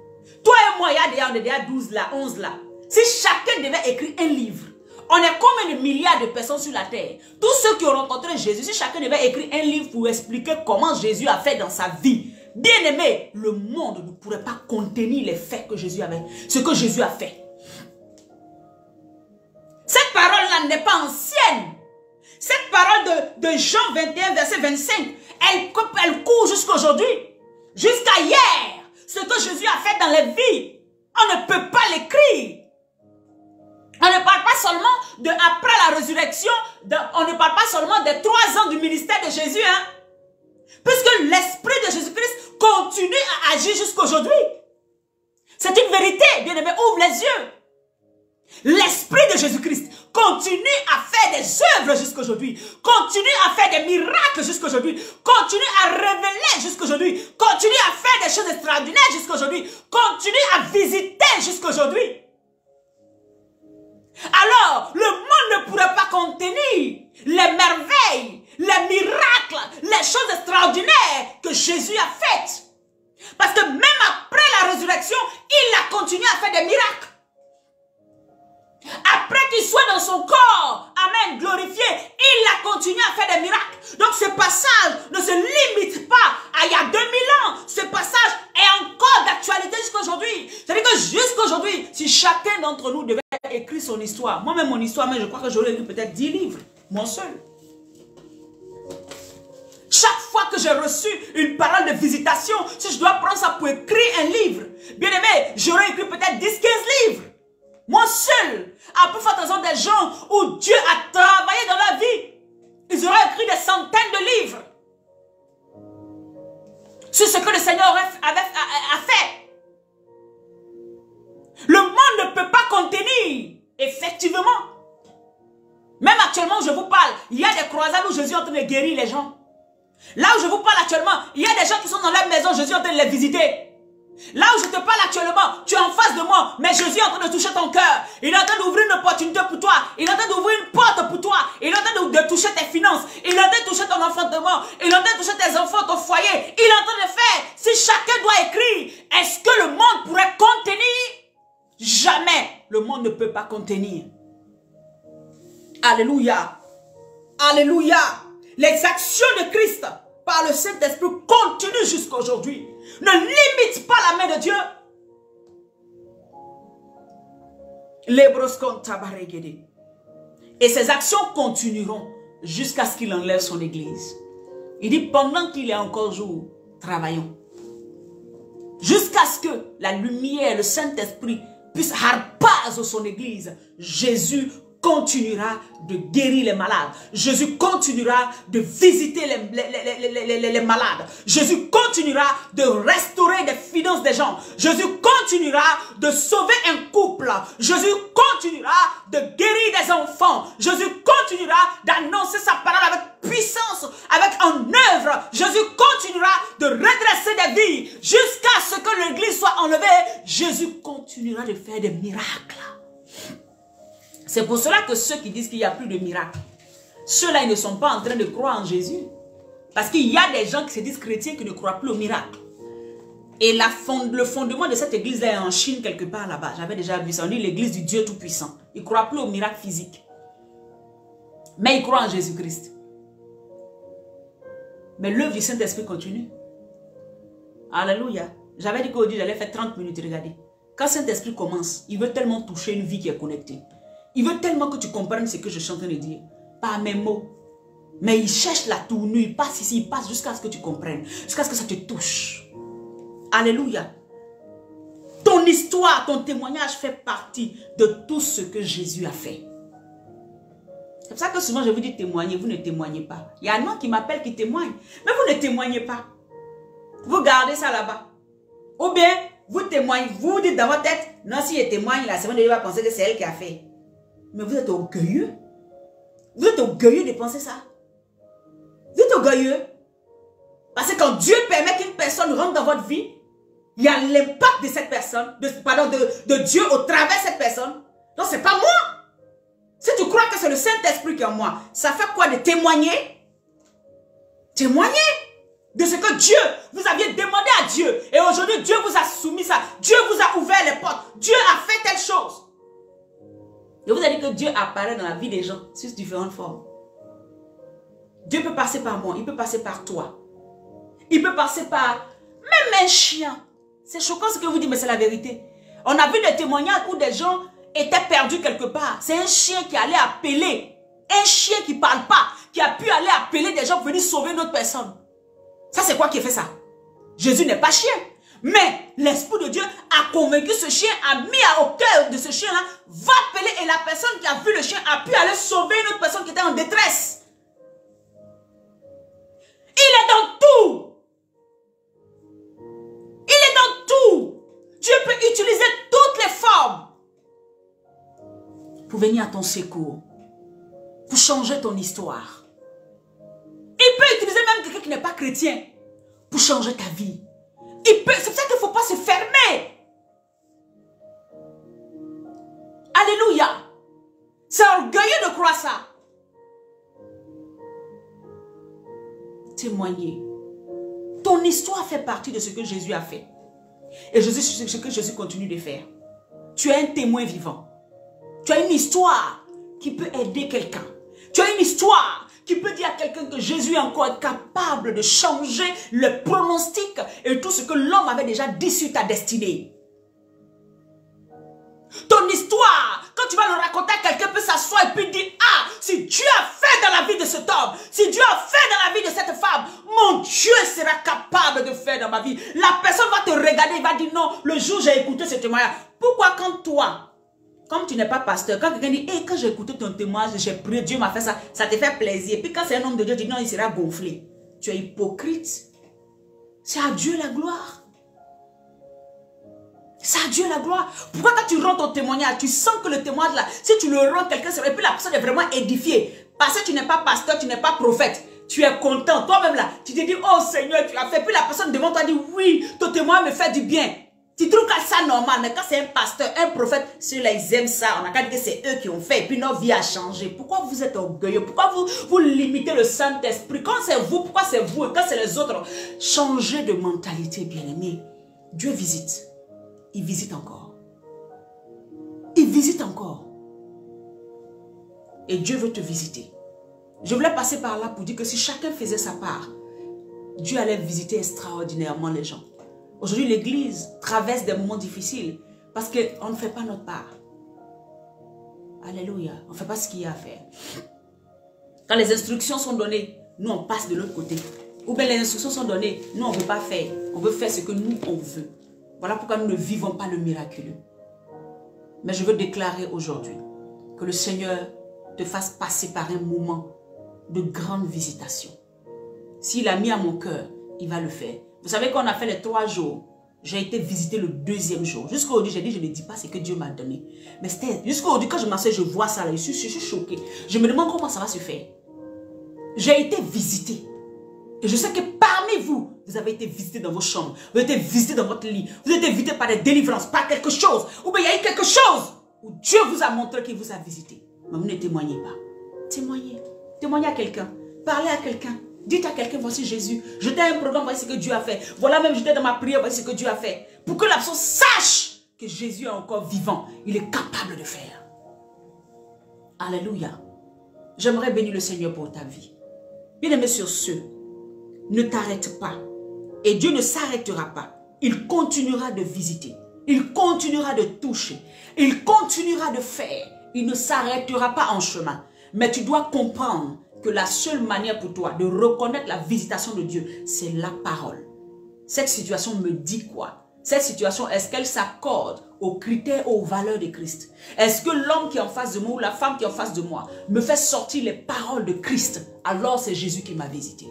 Toi et moi, il y a déjà 12 là, 11 là. Si chacun devait écrire un livre, on est combien de milliards de personnes sur la terre? Tous ceux qui ont rencontré Jésus, si chacun devait écrire un livre pour expliquer comment Jésus a fait dans sa vie, bien aimé, le monde ne pourrait pas contenir les faits que Jésus avait, ce que Jésus a fait. Cette parole-là n'est pas ancienne. Cette parole de Jean 21, verset 25, elle court jusqu'à aujourd'hui, jusqu'à hier. Ce que Jésus a fait dans les vies, on ne peut pas l'écrire. On ne parle pas seulement de après la résurrection, on ne parle pas seulement des 3 ans du ministère de Jésus, hein. Puisque l'esprit de Jésus-Christ continue à agir jusqu'à aujourd'hui. C'est une vérité, bien-aimé, ouvre les yeux. L'esprit de Jésus-Christ continue à faire des œuvres jusqu'à aujourd'hui, continue à faire des miracles jusqu'à aujourd'hui, continue à révéler jusqu'à aujourd'hui, continue à faire des choses extraordinaires jusqu'à aujourd'hui, continue à visiter jusqu'à aujourd'hui. Alors, le monde ne pourrait pas contenir les merveilles, les miracles, les choses extraordinaires que Jésus a faites. Parce que même après la résurrection, il a continué à faire des miracles. Après qu'il soit dans son corps, amen, glorifié, il a continué à faire des miracles. Donc ce passage ne se limite pas à il y a 2000 ans. Ce passage est encore d'actualité jusqu'à aujourd'hui. C'est-à-dire que jusqu'à aujourd'hui, si chacun d'entre nous devait écrire son histoire, moi-même mon histoire, mais je crois que j'aurais écrit peut-être 10 livres, moi seul. Chaque fois que j'ai reçu une parole de visitation, si je dois prendre ça pour écrire un livre, bien aimé, j'aurais écrit peut-être 10-15 livres. Moi seul, à plus forte raison des gens où Dieu a travaillé dans la vie, ils auraient écrit des centaines de livres sur ce que le Seigneur a fait. Le monde ne peut pas contenir, effectivement. Même actuellement où je vous parle, il y a des croisades où Jésus est en train de guérir les gens. Là où je vous parle actuellement, il y a des gens qui sont dans leur maison, Jésus est en train de les visiter. Là où je te parle actuellement, tu es en face de moi, mais Jésus est en train de toucher ton cœur. Il est en train d'ouvrir une opportunité pour toi. Il est en train d'ouvrir une porte pour toi. Il est en train de toucher tes finances. Il est en train de toucher ton enfantement. Il est en train de toucher tes enfants, ton foyer. Il est en train de faire. Si chacun doit écrire, est-ce que le monde pourrait contenir? Jamais le monde ne peut pas contenir. Alléluia. Alléluia. Les actions de Christ par le Saint-Esprit continuent jusqu'à aujourd'hui. Ne limite pas la main de Dieu. Et ses actions continueront jusqu'à ce qu'il enlève son église. Il dit pendant qu'il est encore jour, travaillons. Jusqu'à ce que la lumière, le Saint-Esprit puisse harpaser son église. Jésus continuera de guérir les malades. Jésus continuera de visiter les malades. Jésus continuera de restaurer les finances des gens. Jésus continuera de sauver un couple. Jésus continuera de guérir des enfants. Jésus continuera d'annoncer sa parole avec puissance, avec en œuvre. Jésus continuera de redresser des vies jusqu'à ce que l'église soit enlevée. Jésus continuera de faire des miracles. C'est pour cela que ceux qui disent qu'il n'y a plus de miracles, ceux-là, ils ne sont pas en train de croire en Jésus. Parce qu'il y a des gens qui se disent chrétiens qui ne croient plus au miracle. Et le fondement de cette église-là est en Chine, quelque part là-bas. J'avais déjà vu ça. On dit l'église du Dieu Tout-Puissant. Ils ne croient plus au miracle physique. Mais ils croient en Jésus-Christ. Mais l'œuvre du Saint-Esprit continue. Alléluia. J'avais dit qu'aujourd'hui, j'allais faire 30 minutes. Regardez. Quand Saint-Esprit commence, il veut tellement toucher une vie qui est connectée. Il veut tellement que tu comprennes ce que je suis en train de dire. Pas mes mots. Mais il cherche la tournure. Il passe ici, il passe jusqu'à ce que tu comprennes. Jusqu'à ce que ça te touche. Alléluia. Ton histoire, ton témoignage fait partie de tout ce que Jésus a fait. C'est pour ça que souvent je vous dis témoignez, vous ne témoignez pas. Il y a un nom qui m'appelle qui témoigne, mais vous ne témoignez pas. Vous gardez ça là-bas. Ou bien, vous témoignez, vous dites dans votre tête, non, si je témoigne, la semaine de Dieu va penser que c'est elle qui a fait. Mais vous êtes orgueilleux. Vous êtes orgueilleux de penser ça. Vous êtes orgueilleux. Parce que quand Dieu permet qu'une personne rentre dans votre vie, il y a l'impact de cette personne, de Dieu au travers de cette personne. Donc, ce n'est pas moi. Si tu crois que c'est le Saint-Esprit qui est en moi, ça fait quoi de témoigner? Témoigner de ce que Dieu, vous aviez demandé à Dieu. Et aujourd'hui, Dieu vous a soumis ça. Dieu vous a ouvert les portes. Dieu a fait telle chose. Et vous avez dit que Dieu apparaît dans la vie des gens sous différentes formes. Dieu peut passer par moi, il peut passer par toi. Il peut passer par même un chien. C'est choquant ce que vous dites, mais c'est la vérité. On a vu des témoignages où des gens étaient perdus quelque part. C'est un chien qui allait appeler. Un chien qui ne parle pas, qui a pu aller appeler des gens pour venir sauver une autre personne. Ça, c'est quoi qui fait ça? Jésus n'est pas chien. Mais l'Esprit de Dieu a convaincu ce chien, a mis au cœur de ce chien-là, va appeler et la personne qui a vu le chien a pu aller sauver une autre personne qui était en détresse. Il est dans tout. Il est dans tout. Dieu peut utiliser toutes les formes pour venir à ton secours, pour changer ton histoire. Il peut utiliser même quelqu'un qui n'est pas chrétien pour changer ta vie. C'est pour ça qu'il ne faut pas se fermer. Alléluia. C'est orgueilleux de croire ça. Témoigner. Ton histoire fait partie de ce que Jésus a fait. Et ce que Jésus continue de faire. Tu es un témoin vivant. Tu as une histoire qui peut aider quelqu'un. Tu as une histoire qui peut dire à quelqu'un que Jésus est encore capable de changer le pronostic et tout ce que l'homme avait déjà dit sur ta destinée. Ton histoire, quand tu vas le raconter à quelqu'un, peut s'asseoir et puis dire, ah, si Dieu a fait dans la vie de cet homme, si Dieu a fait dans la vie de cette femme, mon Dieu sera capable de faire dans ma vie. La personne va te regarder, il va dire, non, le jour où j'ai écouté ce témoignage. Pourquoi quand toi, comme tu n'es pas pasteur, quand quelqu'un dit, hey, quand j'ai écouté ton témoignage, j'ai prié, Dieu m'a fait ça, ça te fait plaisir. Puis quand c'est un homme de Dieu, tu dis non, il sera gonflé. Tu es hypocrite. C'est à Dieu la gloire. C'est à Dieu la gloire. Pourquoi quand tu rends ton témoignage, tu sens que le témoignage là, si tu le rends quelqu'un, et puis la personne est vraiment édifiée, parce que tu n'es pas pasteur, tu n'es pas prophète, tu es content, toi-même là, tu te dis, oh Seigneur, tu as fait, puis la personne devant toi dit, oui, ton témoignage me fait du bien. Tu trouves que ça normal, mais quand c'est un pasteur, un prophète, ceux-là, ils aiment ça. On a qu'à dire que c'est eux qui ont fait, et puis notre vie a changé. Pourquoi vous êtes orgueilleux? Pourquoi vous limitez le Saint-Esprit? Quand c'est vous, pourquoi c'est vous? Et quand c'est les autres? Changez de mentalité, bien-aimé. Dieu visite. Il visite encore. Il visite encore. Et Dieu veut te visiter. Je voulais passer par là pour dire que si chacun faisait sa part, Dieu allait visiter extraordinairement les gens. Aujourd'hui, l'Église traverse des moments difficiles parce qu'on ne fait pas notre part. Alléluia. On ne fait pas ce qu'il y a à faire. Quand les instructions sont données, nous, on passe de l'autre côté. Ou bien les instructions sont données, nous, on ne veut pas faire. On veut faire ce que nous, on veut. Voilà pourquoi nous ne vivons pas le miraculeux. Mais je veux déclarer aujourd'hui que le Seigneur te fasse passer par un moment de grande visitation. S'il a mis à mon cœur, il va le faire. Vous savez qu'on a fait les 3 jours. J'ai été visité le 2e jour. Jusqu'aujourd'hui, j'ai dit, je ne dis pas ce que Dieu m'a donné. Mais c'était jusqu'aujourd'hui, quand je m'assieds, je vois ça là. Je suis choquée. Je me demande comment ça va se faire. J'ai été visité. Et je sais que parmi vous, vous avez été visité dans vos chambres. Vous avez été visité dans votre lit. Vous avez été visité par des délivrances, par quelque chose. Ou bien il y a eu quelque chose où Dieu vous a montré qu'il vous a visité. Mais vous ne témoignez pas. Témoignez. Témoignez à quelqu'un. Parlez à quelqu'un. Dites à quelqu'un, voici Jésus. J'étais à un programme, voici ce que Dieu a fait. Voilà même, j'étais dans ma prière, voici ce que Dieu a fait. Pour que la personne sache que Jésus est encore vivant. Il est capable de faire. Alléluia. J'aimerais bénir le Seigneur pour ta vie. Bien-aimé sur ce, ne t'arrête pas. Et Dieu ne s'arrêtera pas. Il continuera de visiter. Il continuera de toucher. Il continuera de faire. Il ne s'arrêtera pas en chemin. Mais tu dois comprendre que la seule manière pour toi de reconnaître la visitation de Dieu, c'est la parole. Cette situation me dit quoi? Cette situation, est-ce qu'elle s'accorde aux critères, aux valeurs de Christ? Est-ce que l'homme qui est en face de moi ou la femme qui est en face de moi me fait sortir les paroles de Christ? Alors c'est Jésus qui m'a visité.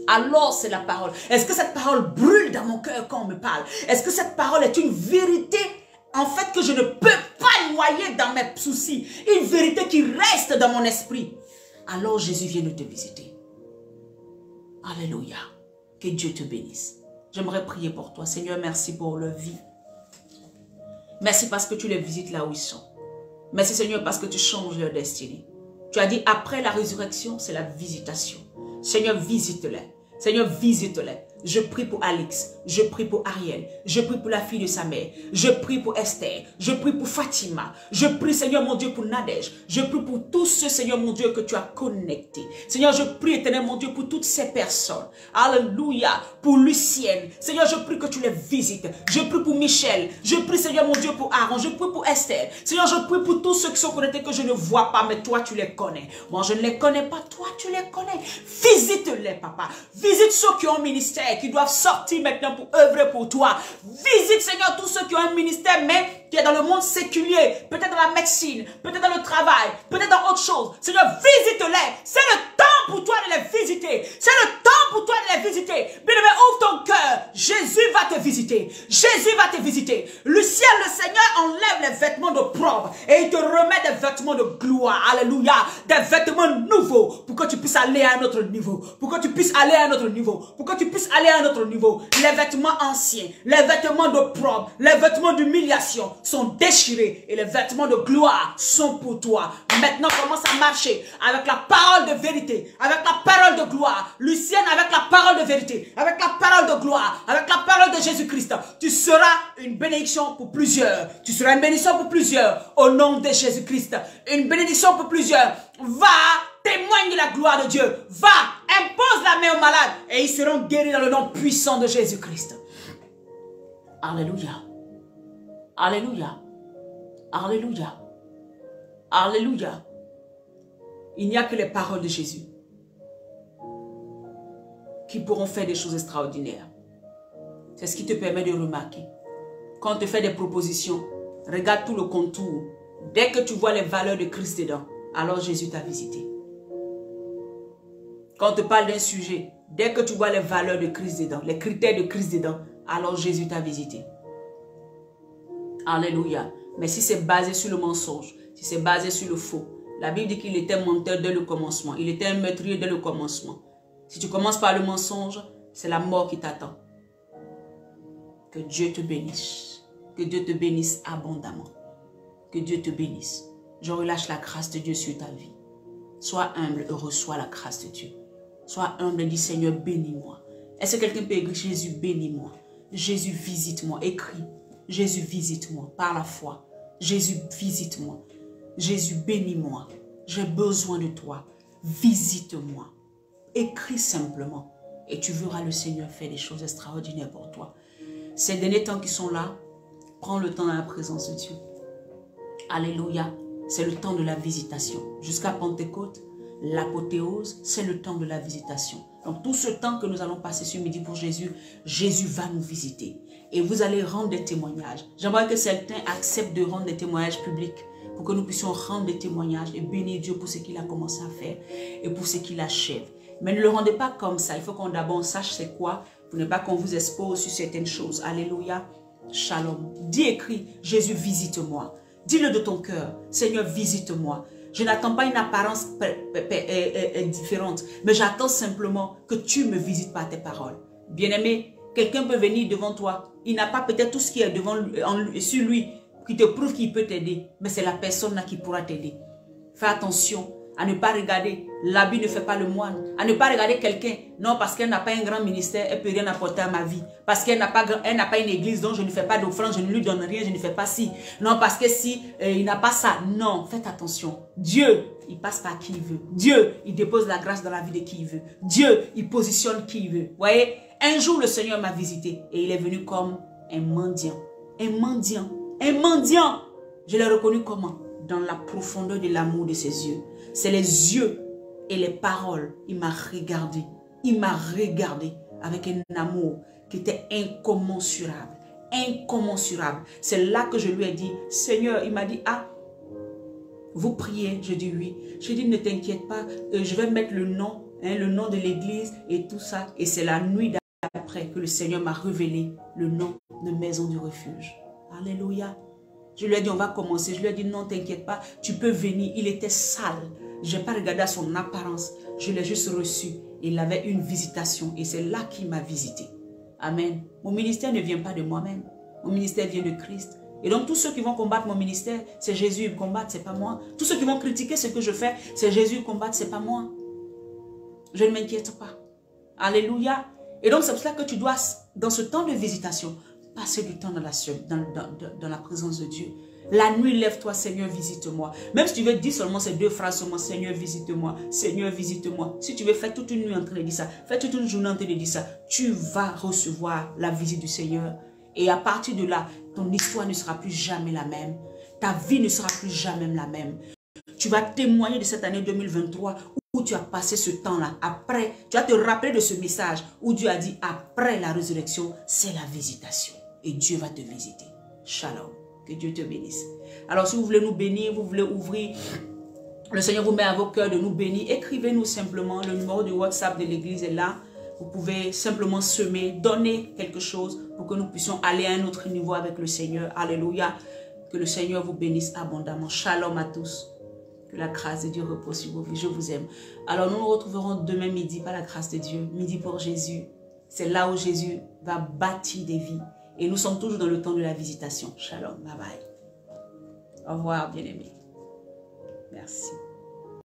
Alors c'est la parole. Est-ce que cette parole brûle dans mon cœur quand on me parle? Est-ce que cette parole est une vérité en fait que je ne peux pas noyer dans mes soucis? Une vérité qui reste dans mon esprit? Alors Jésus vient de te visiter. Alléluia. Que Dieu te bénisse. J'aimerais prier pour toi. Seigneur, merci pour leur vie. Merci parce que tu les visites là où ils sont. Merci Seigneur parce que tu changes leur destinée. Tu as dit après la résurrection, c'est la visitation. Seigneur, visite-les. Seigneur, visite-les. Je prie pour Alex, je prie pour Ariel, je prie pour la fille de sa mère, je prie pour Esther, je prie pour Fatima, je prie Seigneur mon Dieu pour Nadège, je prie pour tous ceux Seigneur mon Dieu que tu as connectés. Seigneur, je prie éternel mon Dieu pour toutes ces personnes. Alléluia, pour Lucienne. Seigneur, je prie que tu les visites. Je prie pour Michel, je prie Seigneur mon Dieu pour Aaron, je prie pour Esther. Seigneur, je prie pour tous ceux qui sont connectés que je ne vois pas, mais toi tu les connais. Moi je ne les connais pas, toi tu les connais. Visite-les papa, visite ceux qui ont un ministère, qui doivent sortir maintenant pour œuvrer pour toi. Visite, Seigneur, tous ceux qui ont un ministère, mais qui est dans le monde séculier, peut-être dans la médecine, peut-être dans le travail, peut-être dans autre chose. Seigneur, visite-les. C'est le temps pour toi de les visiter. C'est le temps pour toi de les visiter. Bien-aimé, ouvre ton cœur. Jésus va te visiter. Jésus va te visiter. Le ciel, le Seigneur enlève les vêtements d'opprobre et il te remet des vêtements de gloire. Alléluia. Des vêtements nouveaux pour que tu puisses aller à un autre niveau. Pour que tu puisses aller à un autre niveau. Pour que tu puisses aller à un autre niveau. Les vêtements anciens, les vêtements d'opprobre, les vêtements d'humiliation sont déchirés et les vêtements de gloire sont pour toi. Maintenant, commence à marcher avec la parole de vérité, avec la parole de gloire. Lucienne, avec la parole de vérité, avec la parole de gloire, avec la parole de Jésus-Christ. Tu seras une bénédiction pour plusieurs. Tu seras une bénédiction pour plusieurs au nom de Jésus-Christ. Une bénédiction pour plusieurs. Va, témoigne de la gloire de Dieu. Va, impose la main aux malades et ils seront guéris dans le nom puissant de Jésus-Christ. Alléluia. Alléluia. Alléluia. Alléluia. Il n'y a que les paroles de Jésus qui pourront faire des choses extraordinaires. C'est ce qui te permet de remarquer. Quand on te fait des propositions, regarde tout le contour. Dès que tu vois les valeurs de Christ dedans, alors Jésus t'a visité. Quand on te parle d'un sujet, dès que tu vois les valeurs de Christ dedans, les critères de Christ dedans, alors Jésus t'a visité. Alléluia. Mais si c'est basé sur le mensonge, si c'est basé sur le faux, la Bible dit qu'il était menteur dès le commencement. Il était un meurtrier dès le commencement. Si tu commences par le mensonge, c'est la mort qui t'attend. Que Dieu te bénisse. Que Dieu te bénisse abondamment. Que Dieu te bénisse. Je relâche la grâce de Dieu sur ta vie. Sois humble et reçois la grâce de Dieu. Sois humble et dis Seigneur, bénis-moi. Est-ce que quelqu'un peut écrire Jésus, bénis-moi? Jésus, visite-moi. Écris. Jésus, visite-moi par la foi. Jésus, visite-moi. Jésus, bénis-moi. J'ai besoin de toi. Visite-moi. Écris simplement. Et tu verras le Seigneur faire des choses extraordinaires pour toi. Ces derniers temps qui sont là, prends le temps dans la présence de Dieu. Alléluia. C'est le temps de la visitation. Jusqu'à Pentecôte, l'apothéose, c'est le temps de la visitation. Donc tout ce temps que nous allons passer ce midi pour Jésus, Jésus va nous visiter. Et vous allez rendre des témoignages. J'aimerais que certains acceptent de rendre des témoignages publics pour que nous puissions rendre des témoignages et bénir Dieu pour ce qu'il a commencé à faire et pour ce qu'il achève. Mais ne le rendez pas comme ça. Il faut qu'on d'abord sache c'est quoi pour ne pas qu'on vous expose sur certaines choses. Alléluia. Shalom. Dis, écris, Jésus, visite-moi. Dis-le de ton cœur. Seigneur, visite-moi. Je n'attends pas une apparence différente, mais j'attends simplement que tu me visites par tes paroles. Bien-aimé, quelqu'un peut venir devant toi. Il n'a pas peut-être tout ce qui est devant lui, sur lui qui te prouve qu'il peut t'aider, mais c'est la personne là qui pourra t'aider. Fais attention à ne pas regarder. L'habit ne fait pas le moine. À ne pas regarder quelqu'un. Non, parce qu'elle n'a pas un grand ministère, elle ne peut rien apporter à ma vie. Parce qu'elle n'a pas une église, donc je ne fais pas d'offrande, je ne lui donne rien, je ne fais pas ci. Non, parce que si il n'a pas ça. Non, faites attention. Dieu, il passe par qui il veut. Dieu, il dépose la grâce dans la vie de qui il veut. Dieu, il positionne qui il veut. Vous voyez, un jour le Seigneur m'a visité et il est venu comme un mendiant. Un mendiant. Un mendiant. Je l'ai reconnu comment? Dans la profondeur de l'amour de ses yeux. C'est les yeux et les paroles. Il m'a regardé. Il m'a regardé avec un amour qui était incommensurable. Incommensurable. C'est là que je lui ai dit, Seigneur, il m'a dit, ah, vous priez? Je dis oui. Je dis, ne t'inquiète pas, je vais mettre le nom de l'église et tout ça. Et c'est la nuit d'après que le Seigneur m'a révélé le nom de Maison du Refuge. Alléluia. Je lui ai dit, on va commencer. Je lui ai dit, non, t'inquiète pas, tu peux venir. Il était sale. Je n'ai pas regardé à son apparence. Je l'ai juste reçu. Il avait une visitation et c'est là qu'il m'a visité. Amen. Mon ministère ne vient pas de moi-même. Mon ministère vient de Christ. Et donc tous ceux qui vont combattre mon ministère, c'est Jésus qui combat, c'est pas moi. Tous ceux qui vont critiquer ce que je fais, c'est Jésus qui combat, c'est pas moi. Je ne m'inquiète pas. Alléluia. Et donc c'est pour cela que tu dois, dans ce temps de visitation, passer du temps dans la présence de Dieu. La nuit, lève-toi, Seigneur, visite-moi. Même si tu veux dire seulement ces 2 phrases seulement, Seigneur, visite-moi, Seigneur, visite-moi. Si tu veux faire toute une nuit en train de dire ça, faire toute une journée en train de dire ça, tu vas recevoir la visite du Seigneur. Et à partir de là, ton histoire ne sera plus jamais la même. Ta vie ne sera plus jamais la même. Tu vas témoigner de cette année 2023 où tu as passé ce temps-là. Après, tu vas te rappeler de ce message où Dieu a dit, après la résurrection, c'est la visitation. Et Dieu va te visiter. Shalom. Que Dieu te bénisse. Alors, si vous voulez nous bénir, vous voulez ouvrir, le Seigneur vous met à vos cœurs de nous bénir, écrivez-nous simplement. Le numéro de WhatsApp de l'église est là. Vous pouvez simplement semer, donner quelque chose pour que nous puissions aller à un autre niveau avec le Seigneur. Alléluia. Que le Seigneur vous bénisse abondamment. Shalom à tous. Que la grâce de Dieu repose sur vos vies. Je vous aime. Alors, nous nous retrouverons demain midi par la grâce de Dieu. Midi pour Jésus. C'est là où Jésus va bâtir des vies. Et nous sommes toujours dans le temps de la visitation. Shalom. Bye bye. Au revoir, bien-aimés. Merci.